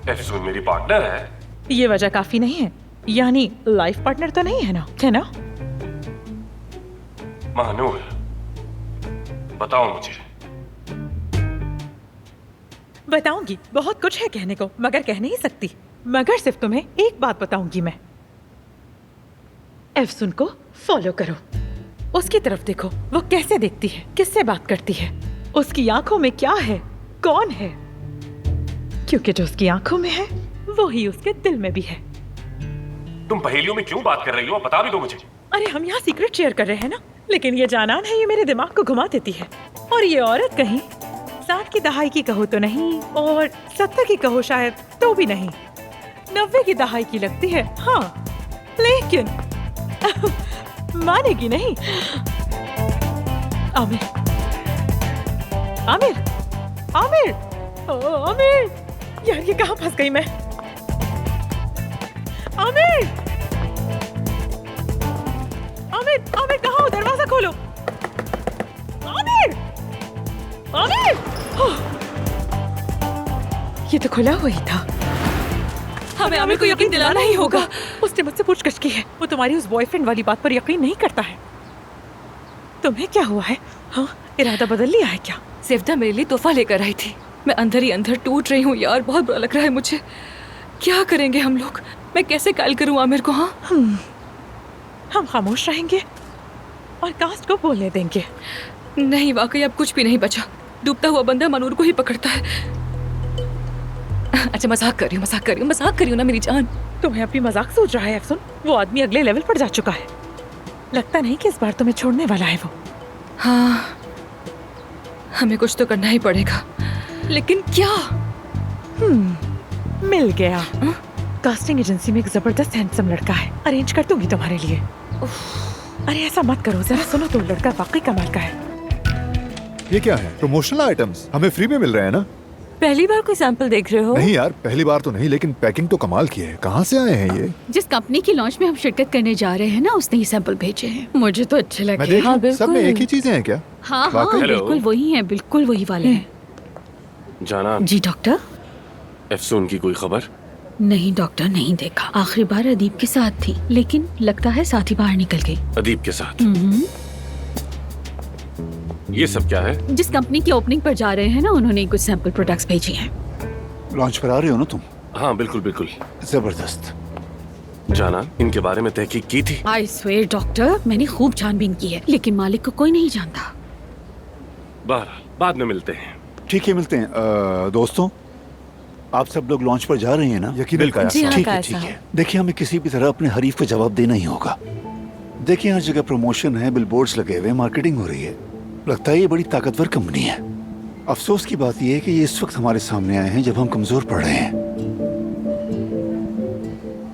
अफसून मेरी पार्टनर है। ये वजह काफी नहीं है, यानी लाइफ पार्टनर तो नहीं है ना, है ना? महानूर बताओ मुझे। बताऊंगी, बहुत कुछ है कहने को मगर कह नहीं सकती। मगर सिर्फ तुम्हें एक बात बताऊंगी मैं, अफसून को फॉलो करो, उसकी तरफ देखो, वो कैसे देखती है, किससे बात करती है, उसकी आंखों में क्या है, कौन है, क्योंकि जो उसकी आंखों में है वो ही उसके दिल में भी है। तुम पहेलियों में क्यों बात कर रही हो, बता भी दो मुझे। अरे हम यहाँ सीक्रेट शेयर कर रहे हैं ना, लेकिन ये जानान है, ये मेरे दिमाग को घुमा देती है। और ये औरत कहीं 60 की दहाई की कहो तो नहीं, और 70 की कहो शायद तो भी नहीं, 90 की दहाई की लगती है। हाँ लेकिन मानेगी नहीं। आमिर, आमिर, आमिर, ओ आमिर, यार ये कहाँ फंस गई मैं? आमिर, आमिर, आमिर कहाँ हो? दरवाजा खोलो। आमिर, आमिर, ये तो खुला हुआ ही था। हमें आमिर को यकीन दिलाना ही होगा। उसने मुझसे पूछगछ की है, वो तुम्हारी उस बॉयफ्रेंड वाली बात पर यकीन नहीं करता है। तुम्हें क्या हुआ है? हाँ, इरादा बदल लिया है क्या? सेफ्दा मेरे लिए तोहफा लेकर आई थी, मैं अंदर ही अंदर टूट रही हूँ यार, बहुत बुरा लग रहा है मुझे। क्या करेंगे हम लोग? मैं कैसे कॉल करूँ आमिर को? हाँ हम खामोश रहेंगे और कास्ट को बोलने देंगे। नहीं, वाकई अब कुछ भी नहीं बचा। डूबता हुआ बंदा मनूर को ही पकड़ता है। अच्छा मजाक कर रही हूँ, मजाक कर रही हूँ ना मेरी जान। तुम्हें अपनी मजाक सोच रहा है अफसून? वो आदमी अगले लेवल पर जा चुका है। लगता नहीं कि इस बार तुम्हें छोड़ने वाला है वो। हाँ, हमें कुछ तो करना ही पड़ेगा, लेकिन क्या? मिल गया। कास्टिंग एजेंसी में एक जबरदस्त हैंडसम लड़का है, अरेंज कर दूंगी तुम्हारे लिए। अरे ऐसा मत करो, जरा सुनो तो, लड़का वाकई कमाल का है। ये क्या है? प्रमोशनल आइटम्स हमें फ्री में मिल रहे हैं ना? पहली बार कोई सैंपल देख रहे हो? नहीं यार, पहली बार तो नहीं, लेकिन पैकिंग तो कमाल की है। कहाँ से आए हैं ये? जिस कंपनी की लॉन्च में हम शिरकत करने जा रहे हैं ना, उसने ही सैंपल भेजे हैं। मुझे तो अच्छे मैं लगे। देख हाँ, लूं, सब में बिल्कुल। एक ही चीजें हैं क्या? हाँ हाँ वाकई? हेलो। बिल्कुल वही है, बिल्कुल वही वाले हैं। जाना, जी डॉक्टर? अफसून की कोई खबर? नहीं डॉक्टर, नहीं देखा। आखिरी बार अदीब के साथ थी, लेकिन लगता है साथ ही बाहर निकल गई। अदीब के साथ? ये सब क्या है? जिस कंपनी की ओपनिंग पर जा रहे हैं ना, उन्होंने कुछ सैंपल प्रोडक्ट्स भेजे हैं। लॉन्च पर आ रहे हो ना तुम? हाँ बिल्कुल बिल्कुल। जबरदस्त। जाना, इनके बारे में तहकीक की थी? आई स्वेयर डॉक्टर, मैंने खूब छानबीन की है, लेकिन मालिक को कोई नहीं जानता। बहरहाल बाद में मिलते हैं। ठीक है, मिलते हैं। दोस्तों, आप सब लोग लॉन्च पर जा रहे हैं ना? यकीनन काया जी हाँ, साहब। ठीक है, काया ठीक साहब। है। देखिए, हमें किसी भी तरह अपने हरीफ को जवाब देना ही होगा। देखिए, हर जगह प्रमोशन है, बिलबोर्ड्स लगे हुए, मार्केटिंग हो रही है। लगता है ये बड़ी ताकतवर कंपनी है। अफसोस की बात यह है कि ये इस वक्त हमारे सामने आए हैं जब हम कमजोर पड़ रहे हैं।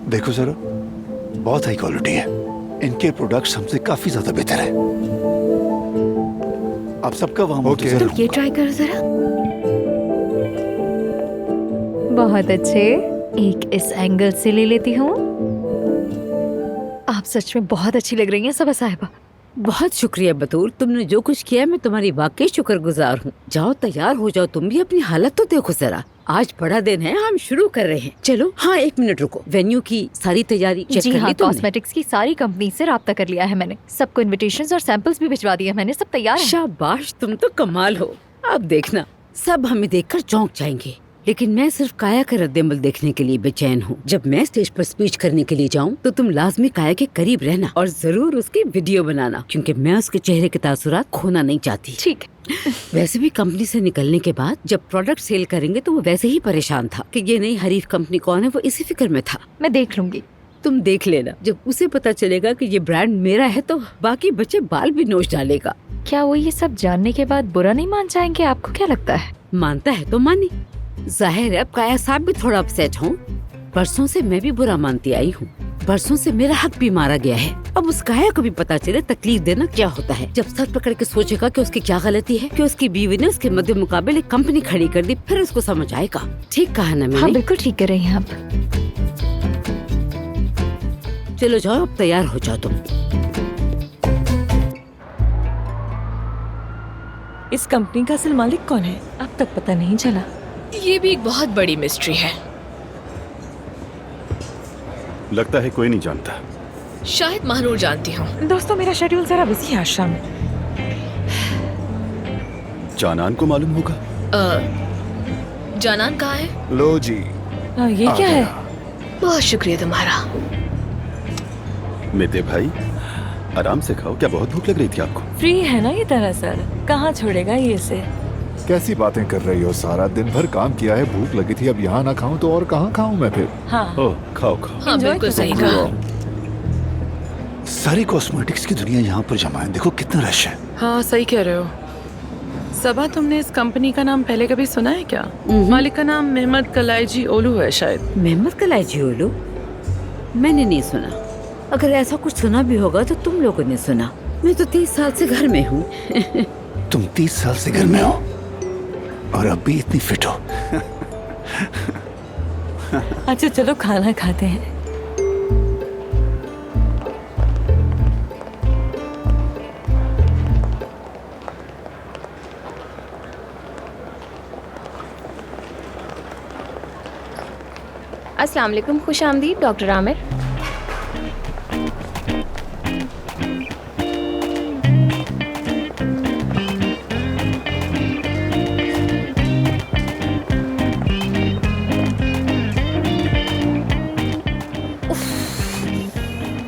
देखो जरा, बहुत हाई क्वालिटी है। इनके प्रोडक्ट्स हमसे काफी ज्यादा बेहतर है। आप सबका वहाँ ओके। तुम ये ट्राई करो जरा। बहुत अच्छे, एक इस एंगल से ले लेती हूँ। आप सच में बहुत अच्छी लग रही हैं सबा साहिबा। बहुत शुक्रिया बतूल, तुमने जो कुछ किया मैं तुम्हारी वाकई शुक्रगुजार हूँ। जाओ तैयार हो जाओ, तुम भी अपनी हालत तो देखो जरा। आज बड़ा दिन है, हम शुरू कर रहे हैं। चलो हाँ, 1 मिनट रुको। वेन्यू की सारी तैयारी चेक जी कर हाँ, ली तुमने? कॉस्मेटिक्स की सारी कंपनी से राब्ता कर लिया है मैंने। सबको इनविटेशंस और सैंपल्स भी भिजवा दिए मैंने, सब तैयार हैं। शाबाश, तुम तो कमाल हो। अब देखना, सब हमें देखकर चौंक जाएंगे, लेकिन मैं सिर्फ काया का रद्देमल देखने के लिए बेचैन हूँ। जब मैं स्टेज पर स्पीच करने के लिए जाऊँ तो तुम लाजमी काया के करीब रहना और जरूर उसकी वीडियो बनाना, क्योंकि मैं उसके चेहरे के तासुरात खोना नहीं चाहती। ठीक। वैसे भी कंपनी से निकलने के बाद जब प्रोडक्ट सेल करेंगे तो वो वैसे ही परेशान था कि ये नई हरीफ कंपनी कौन है, वो इसी फिक्र में था। मैं देख लूंगी। तुम देख लेना, जब उसे पता चलेगा कि ये ब्रांड मेरा है तो बाकी बच्चे बाल भी नोच डालेगा। क्या वो ये सब जानने के बाद बुरा नहीं मान जाएंगे? आपको क्या लगता है? मानता है तो मानी। जाहिर है अब काया साहब भी थोड़ा अपसेट हों। बरसों से मैं भी बुरा मानती आई हूँ। बरसों से मेरा हक भी मारा गया है। अब उस काया को भी पता चले तकलीफ देना क्या होता है। जब सर पकड़ के सोचेगा कि उसकी क्या गलती है कि उसकी बीवी ने उसके मध्य मुकाबले कंपनी खड़ी कर दी, फिर उसको समझ आएगा। ठीक कहा ना मैंने? हाँ बिल्कुल ठीक कर रही हैं आप। चलो जाओ, अब तैयार हो जाओ तुम। इस कंपनी का असल मालिक कौन है अब तक पता नहीं चला। ये भी एक बहुत बड़ी मिस्ट्री है। लगता है कोई नहीं जानता। शायद महानूर जानती हूँ। दोस्तों मेरा शेड्यूल जरा बिजी है आज शाम। जानान को मालूम होगा। जानान कहाँ है? लो जी, ये क्या है? बहुत शुक्रिया तुम्हारा। मेते भाई आराम से खाओ। क्या बहुत भूख लग रही थी आपको? फ्री है ना ये दरअसल, कहाँ छोड़ेगा ये इसे। कैसी बातें कर रही हो सारा? दिन भर काम किया है, भूख लगी थी, अब यहाँ ना खाऊं तो और कहाँ खाऊं मैं फिर? हाँ ओह खाओ खाओ। हाँ बिल्कुल सही कहा। सारी कॉस्मेटिक्स की दुनिया यहाँ पर जमा है, देखो कितना रश है। हाँ सही कह रहे हो। सबा, तुमने इस कंपनी का नाम पहले कभी सुना है क्या? मालिक का नाम मेहमद कलाईजी ओलू है शायद। मेहमद कलाईजी ओलू? मैंने नहीं सुना। अगर ऐसा कुछ सुना भी होगा तो तुम लोगों ने सुना। मैं तो 30 साल से घर में हूँ। तुम 30 साल से घर में हो और अब भी इतनी फिट हो। अच्छा चलो खाना खाते हैं। अस्सलाम वालेकुम, खुश आमदीद डॉक्टर आमिर।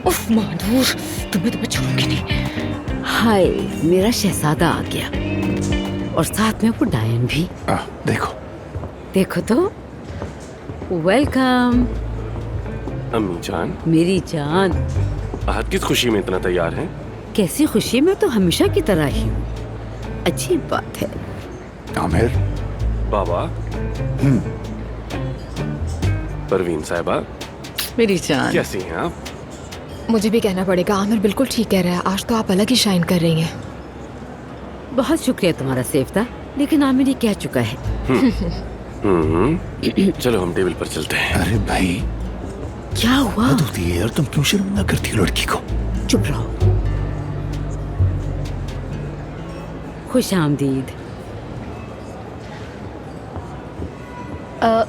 उफ महानूर, तुम्हें तो मैं छोड़ूंगी नहीं। हाय, मेरा शहजादा आ गया और साथ में वो डायन भी। देखो देखो तो। वेलकम अम्मी जान। मेरी जान। आज किस खुशी में इतना तैयार हैं? कैसी खुशी, मैं तो हमेशा की तरह ही हूँ। अच्छी बात है। आमिर। बाबा। परवीन साहिबा। मेरी जान। कैसी हैं आप? मुझे भी कहना पड़ेगा, आमिर बिल्कुल ठीक कह रहा है। आज तो आप अलग ही शाइन कर रही हैं। बहुत शुक्रिया तुम्हारा सेफ्ता, लेकिन आमिर ये कह चुका है। चलो हम टेबल पर चलते हैं। अरे भाई क्या हुआ? हद होती है यार, तुम क्यों शर्मिंदा करती हो लड़की को? चुप रहो। खुश आमदीद।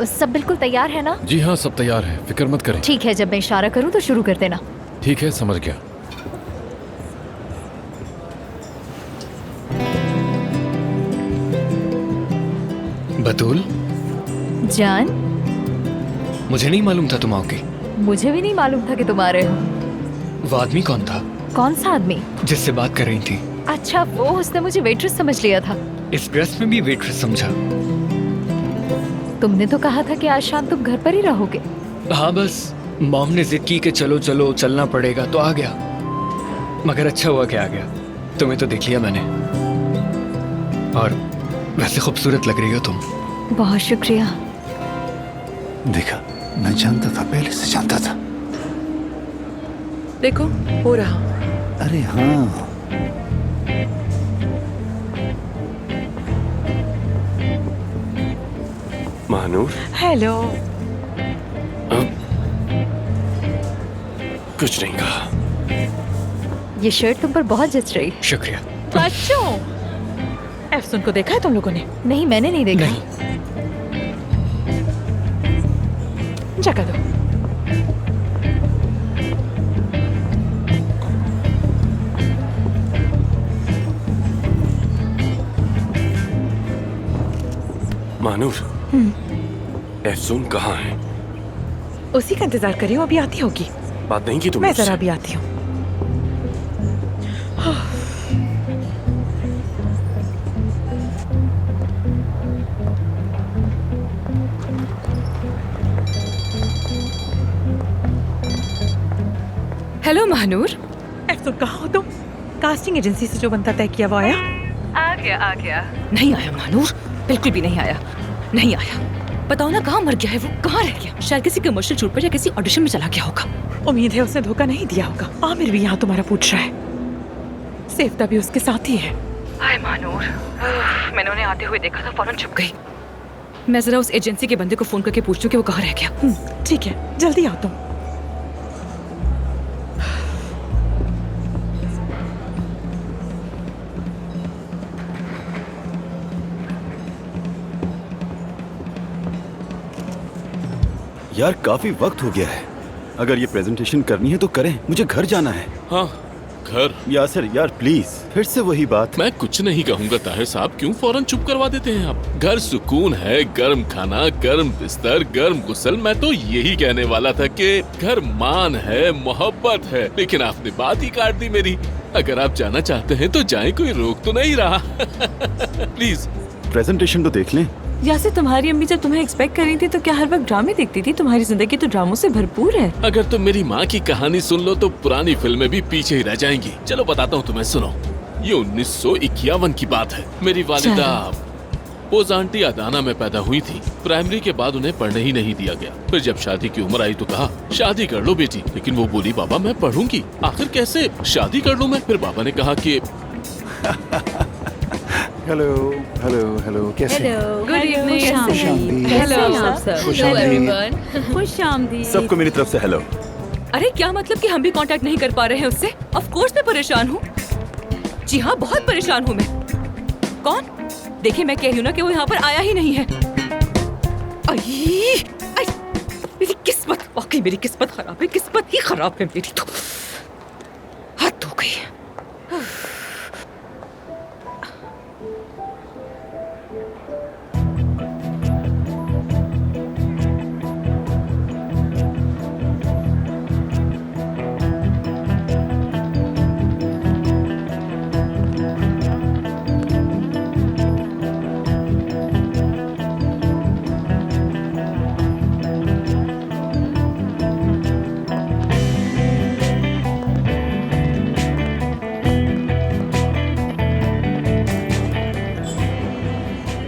सब बिल्कुल तैयार है ना? जी हाँ, सब तैयार है, फिक्र मत करें। ठीक है, जब मैं इशारा करूं तो शुरू कर देना। ठीक है, समझ गया। बतूल जान, मुझे नहीं मालूम था तुम आओगे। मुझे भी नहीं मालूम था कि तुम आ रहे हो। वो आदमी कौन था कौन सा आदमी? जिससे बात कर रही थी? अच्छा वो, उसने मुझे वेट्रेस समझ लिया था। इस ड्रेस में भी वेट्रेस समझा? तुमने तो कहा था कि आज शाम तुम घर पर ही रहोगे। हाँ बस मॉम ने जिद की कि चलो चलो चलना पड़ेगा तो आ गया। मगर अच्छा हुआ कि आ गया। तुम्हें तो देख लिया मैंने, और वैसे खूबसूरत लग रही हो तुम। बहुत शुक्रिया। देखा, मैं जानता था, पहले से जानता था। देखो हो रहा। अरे हाँ, महानूर। हेलो। कुछ नहीं कहा। ये शर्ट तुम पर बहुत जच रही। शुक्रिया। बच्चों, एफसून को देखा है तुम लोगों ने? नहीं, मैंने नहीं देखा। नहीं। जगह दो। महानूर, एफसून कहाँ है? उसी का इंतजार कर रही हूँ, अभी आती होगी। बात नहीं की तुमने मैं उससे? जरा भी आती हूँ। हेलो महानूर। एफसून कहाँ हो तुम? कास्टिंग एजेंसी से जो बनता तय किया वो आया? आ गया। नहीं आया महानूर, बिल्कुल भी नहीं आया। नहीं आया। बताओ ना कहाँ मर गया है वो, कहाँ रह गया? शायद किसी कमर्शियल शूट पर या किसी ऑडिशन में चला गया होगा। उम्मीद है उसने धोखा नहीं दिया होगा। आमिर भी यहाँ तुम्हारा पूछ रहा है। सेफ्ता भी उसके साथ ही है। हाय महानूर, मैंने उन्हें आते हुए देखा था, फौरन छुप गई। मैं जरा उस एजेंसी के बंदे को फोन करके पूछूं कि वो कहाँ रह गया। ठीक है, जल्दी आओ तुम। यार काफी वक्त हो गया है। अगर ये प्रेजेंटेशन करनी है तो करें, मुझे घर जाना है। हाँ, घर? यासिर यार प्लीज, फिर से वही बात। मैं कुछ नहीं कहूँगा ताहिर साहब, क्यों फौरन चुप करवा देते हैं आप? घर सुकून है, गर्म खाना, गर्म बिस्तर, गर्म गुस्ल। मैं तो यही कहने वाला था कि घर मान है, मोहब्बत है, लेकिन आपने बात ही काट दी मेरी। अगर आप जाना चाहते हैं तो जाएं, कोई रोक तो नहीं रहा। प्लीज प्रेजेंटेशन तो देख लें। यासिर, तुम्हारी अम्मी जब तुम्हें एक्सपेक्ट कर रही थी तो क्या हर वक्त ड्रामे देखती थी? तुम्हारी जिंदगी तो ड्रामों से भरपूर है। अगर तुम मेरी माँ की कहानी सुन लो तो पुरानी फिल्में भी पीछे ही रह जाएंगी। चलो बताता हूँ तुम्हें, सुनो। ये 1951 की बात है। मेरी वालिदा पोज आंटी अदाना में पैदा हुई थी। प्राइमरी के बाद उन्हें पढ़ने ही नहीं दिया गया। फिर जब शादी की उम्र आई तो कहा शादी कर लो बेटी, लेकिन वो बोली बाबा मैं पढ़ूंगी। आखिर कैसे शादी कर लूं मैं? फिर बाबा ने कहा कि हेलो हेलो हेलो, कैसे? Good evening. खुश आमदीद। सबको मेरी तरफ से हेलो। अरे क्या मतलब कि हम भी कांटेक्ट नहीं कर पा रहे हैं उससे? ऑफ कोर्स मैं परेशान हूँ। जी हाँ, बहुत परेशान हूँ मैं। कौन? देखिए मैं कह रही हूँ ना कि वो यहाँ पर आया ही नहीं है। मेरी किस्मत, वाकई मेरी किस्मत खराब है, किस्मत ही खराब है मेरी तो। हद हो गई।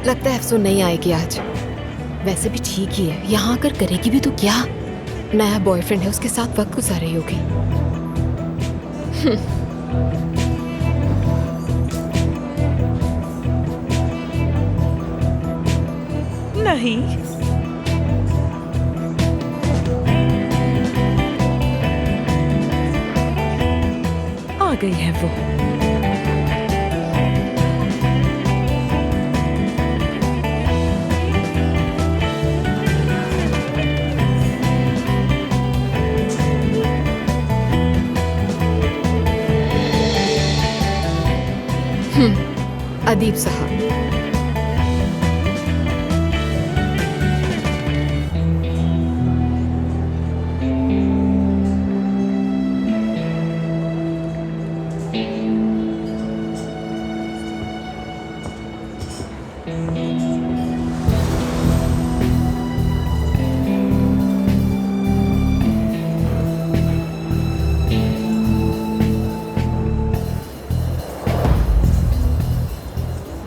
लगता है अफसोस नहीं आएगी आज। वैसे भी ठीक ही है, यहाँ आकर करेगी भी तो क्या? नया बॉयफ्रेंड है, उसके साथ वक्त गुजार रही होगी। नहीं, आ गई है वो। अदीब साहब,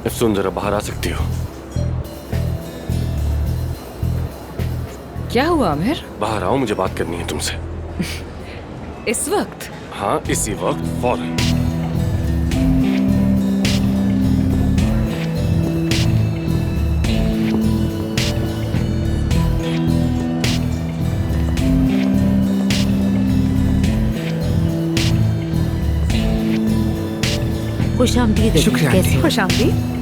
सुन, जरा बाहर आ सकती हो? क्या हुआ आमिर? बाहर आओ, मुझे बात करनी है तुमसे। इस वक्त? हाँ, इसी वक्त, फौरन। खुश आमदीद। शुक्रिया। कैसे? खुश आमदीद।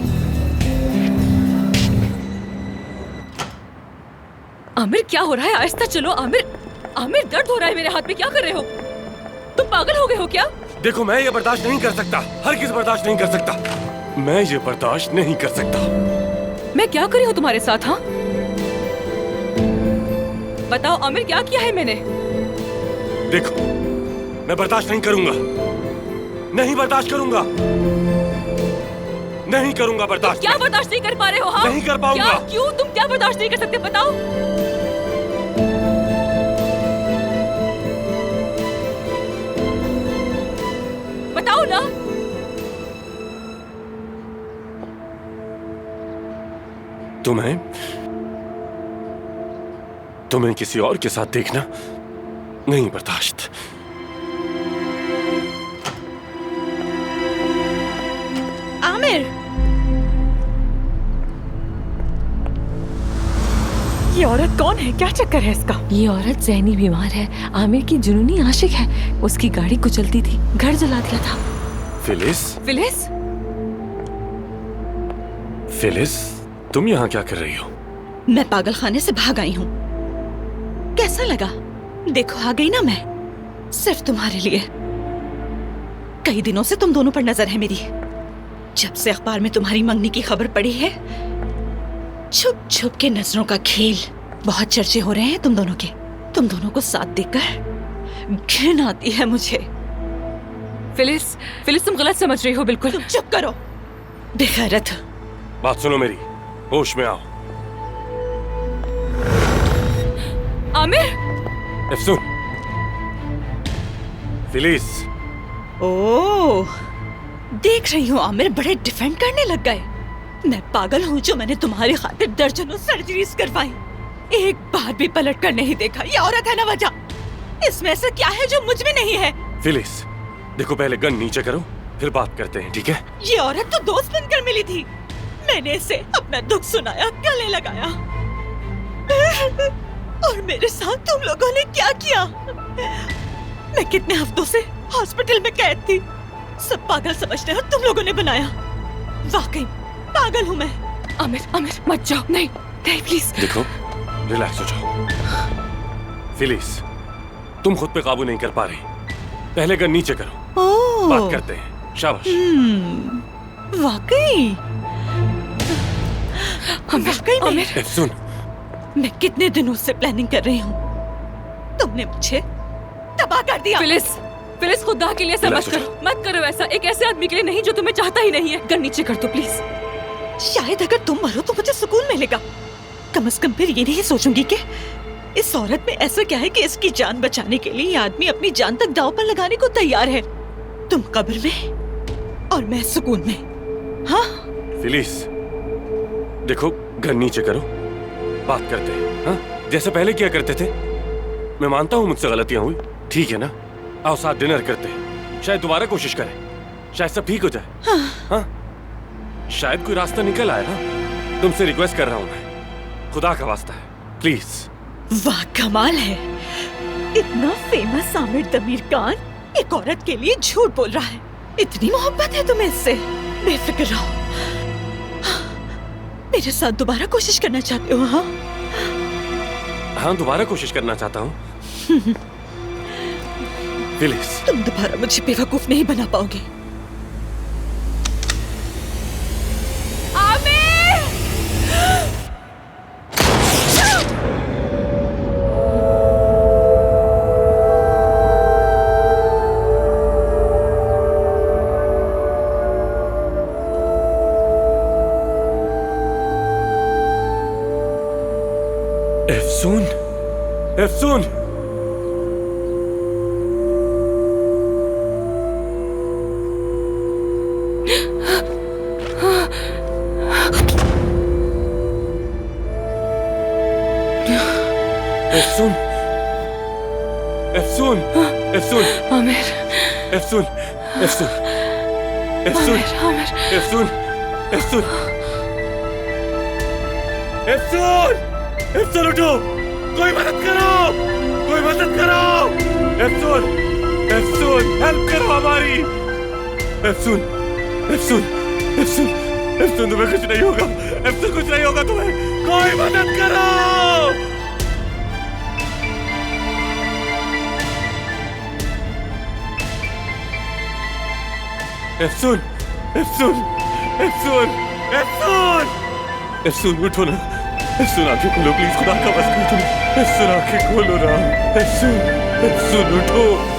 आमिर क्या हो रहा है? आहिस्ता चलो आमिर। आमिर दर्द हो रहा है मेरे हाथ में, क्या कर रहे हो? तुम पागल हो गए हो क्या? देखो मैं ये बर्दाश्त नहीं कर सकता, हरगिज़ बर्दाश्त नहीं कर सकता। मैं ये बर्दाश्त नहीं कर सकता। मैं क्या करी हूँ तुम्हारे साथ? हाँ, बताओ आमिर, क्या किया है मैंने? देखो, मैं बर्दाश्त नहीं करूंगा, नहीं बर्दाश्त करूंगा, नहीं करूंगा बर्दाश्त। क्या बर्दाश्त नहीं कर पा रहे हो? हाँ, नहीं कर पाऊंगा। क्या? क्यों? तुम क्या बर्दाश्त नहीं कर सकते? बताओ। बताओ ना। तुम्हें किसी और के साथ देखना नहीं बर्दाश्त। आमिर, ये औरत कौन है? क्या चक्कर है इसका? ये औरत ज़हनी बीमार है, आमिर की जुनूनी आशिक है। उसकी गाड़ी कुचलती थी, घर जला दिया था। फिलिस, फिलिस, फिलिस, तुम यहाँ क्या कर रही हो? मैं पागल खाने से भाग आई हूँ। कैसा लगा? देखो आ गई ना मैं, सिर्फ तुम्हारे लिए। कई दिनों से तुम दोनों पर नजर है मेरी। जब से अखबार में तुम्हारी मंगनी की खबर पड़ी है, छुप छुप के नजरों का खेल। बहुत चर्चे हो रहे हैं तुम दोनों के। तुम दोनों को साथ देखकर घिन आती है मुझे। फिलिस, फिलिस तुम गलत समझ रही हो बिल्कुल। तुम चुप करो बेगैरत। बात सुनो मेरी, होश में आओ। आमिर, सुन, फिलिस। ओह, देख रही हूँ आमिर बड़े डिफेंड करने लग गए। मैं पागल हूँ जो मैंने तुम्हारी खातिर दर्जनों सर्जरीज करवाई, एक बार भी पलट कर नहीं देखा। ये औरत है ना वजह। इसमें ऐसा क्या है जो मुझ में नहीं है? फिलिस, देखो पहले गन नीचे करो, फिर बात करते हैं, ठीक है? ये औरत तो दोस्त बनकर मिली थी। मैंने इसे अपना दुख सुनाया, गले लगाया, और मेरे साथ तुम लोगों ने क्या किया? मैं कितने हफ्तों से हॉस्पिटल में कैद थी। सब पागल समझते हो तुम लोगों ने बनाया। वाकई पागल हूँ मैं। आमिर, आमिर मत जाओ। नहीं नहीं प्लीज। देखो, रिलैक्स हो जाओ। फिलिस, तुम खुद पे काबू नहीं कर पा रही, पहले गन नीचे करो, बात करते हैं। शाबाश। वाकई आमिर, सुन, मैं कितने दिनों से प्लानिंग कर रही हूँ, तुमने मुझे तबाह कर दिया। फिलिस, फिलिस खुदा के लिए समझ करो, मत करो ऐसा। एक ऐसे आदमी के लिए नहीं जो तुम्हें चाहता ही नहीं है। गन नीचे कर दो प्लीज। शायद अगर तुम मरो तो मुझे सुकून मिलेगा। कम से कम फिर ये नहीं सोचूंगी कि इस औरत में ऐसा क्या है कि इसकी जान बचाने के लिए ये आदमी अपनी जान तक दांव पर लगाने को तैयार है। तुम कब्र में और मैं सुकून में। हाँ फिलिस, देखो गन नीचे करो, बात करते हैं। हाँ, जैसे पहले किया करते थे। मैं मानता हूँ मुझसे गलतियां हुई, ठीक है ना? आओ साथ डिनर करते हैं, शायद दोबारा कोशिश करें, शायद सब ठीक हो जाए। हाँ, शायद कोई रास्ता निकल आए। हाँ, तुमसे रिक्वेस्ट कर रहा हूँ मैं, खुदा का वास्ता है, प्लीज। वाह कमाल है, इतना फेमस आमिर दमीर खान एक औरत के लिए झूठ बोल रहा है। इतनी मोहब्बत है तुम्हें इससे? बेफिक्र रहो। मेरे साथ दोबारा कोशिश करना चाहते हो? हाँ हाँ, दोबारा कोशिश करना चाहता हूँ। फिलिस, तुम दोबारा मुझे बेवकूफ नहीं बना पाओगे। एफसून, एफसून, एफसून, एफसून, एफसून, आमिर, एफसून, एफसून, एफसून, एफसून, एफसून, एफसून, एफसून उठो, कोई मदद करो, कोई मदद करो, एफसून, एफसून, हेल्प करो हमारी, एफसून, एफसून, एफसून, एफसून, तुम्हें कुछ नहीं होगा, एफसून कुछ नहीं होगा तुम्हें, कोई मदद करो। एफसून, एफसून, एफसून, एफसून, एफसून उठो ना, सुन आंखें खोलो प्लीज, खुदा का वास्ता तुम्हें। सुन आंखें खोलो राम। सुन उठो।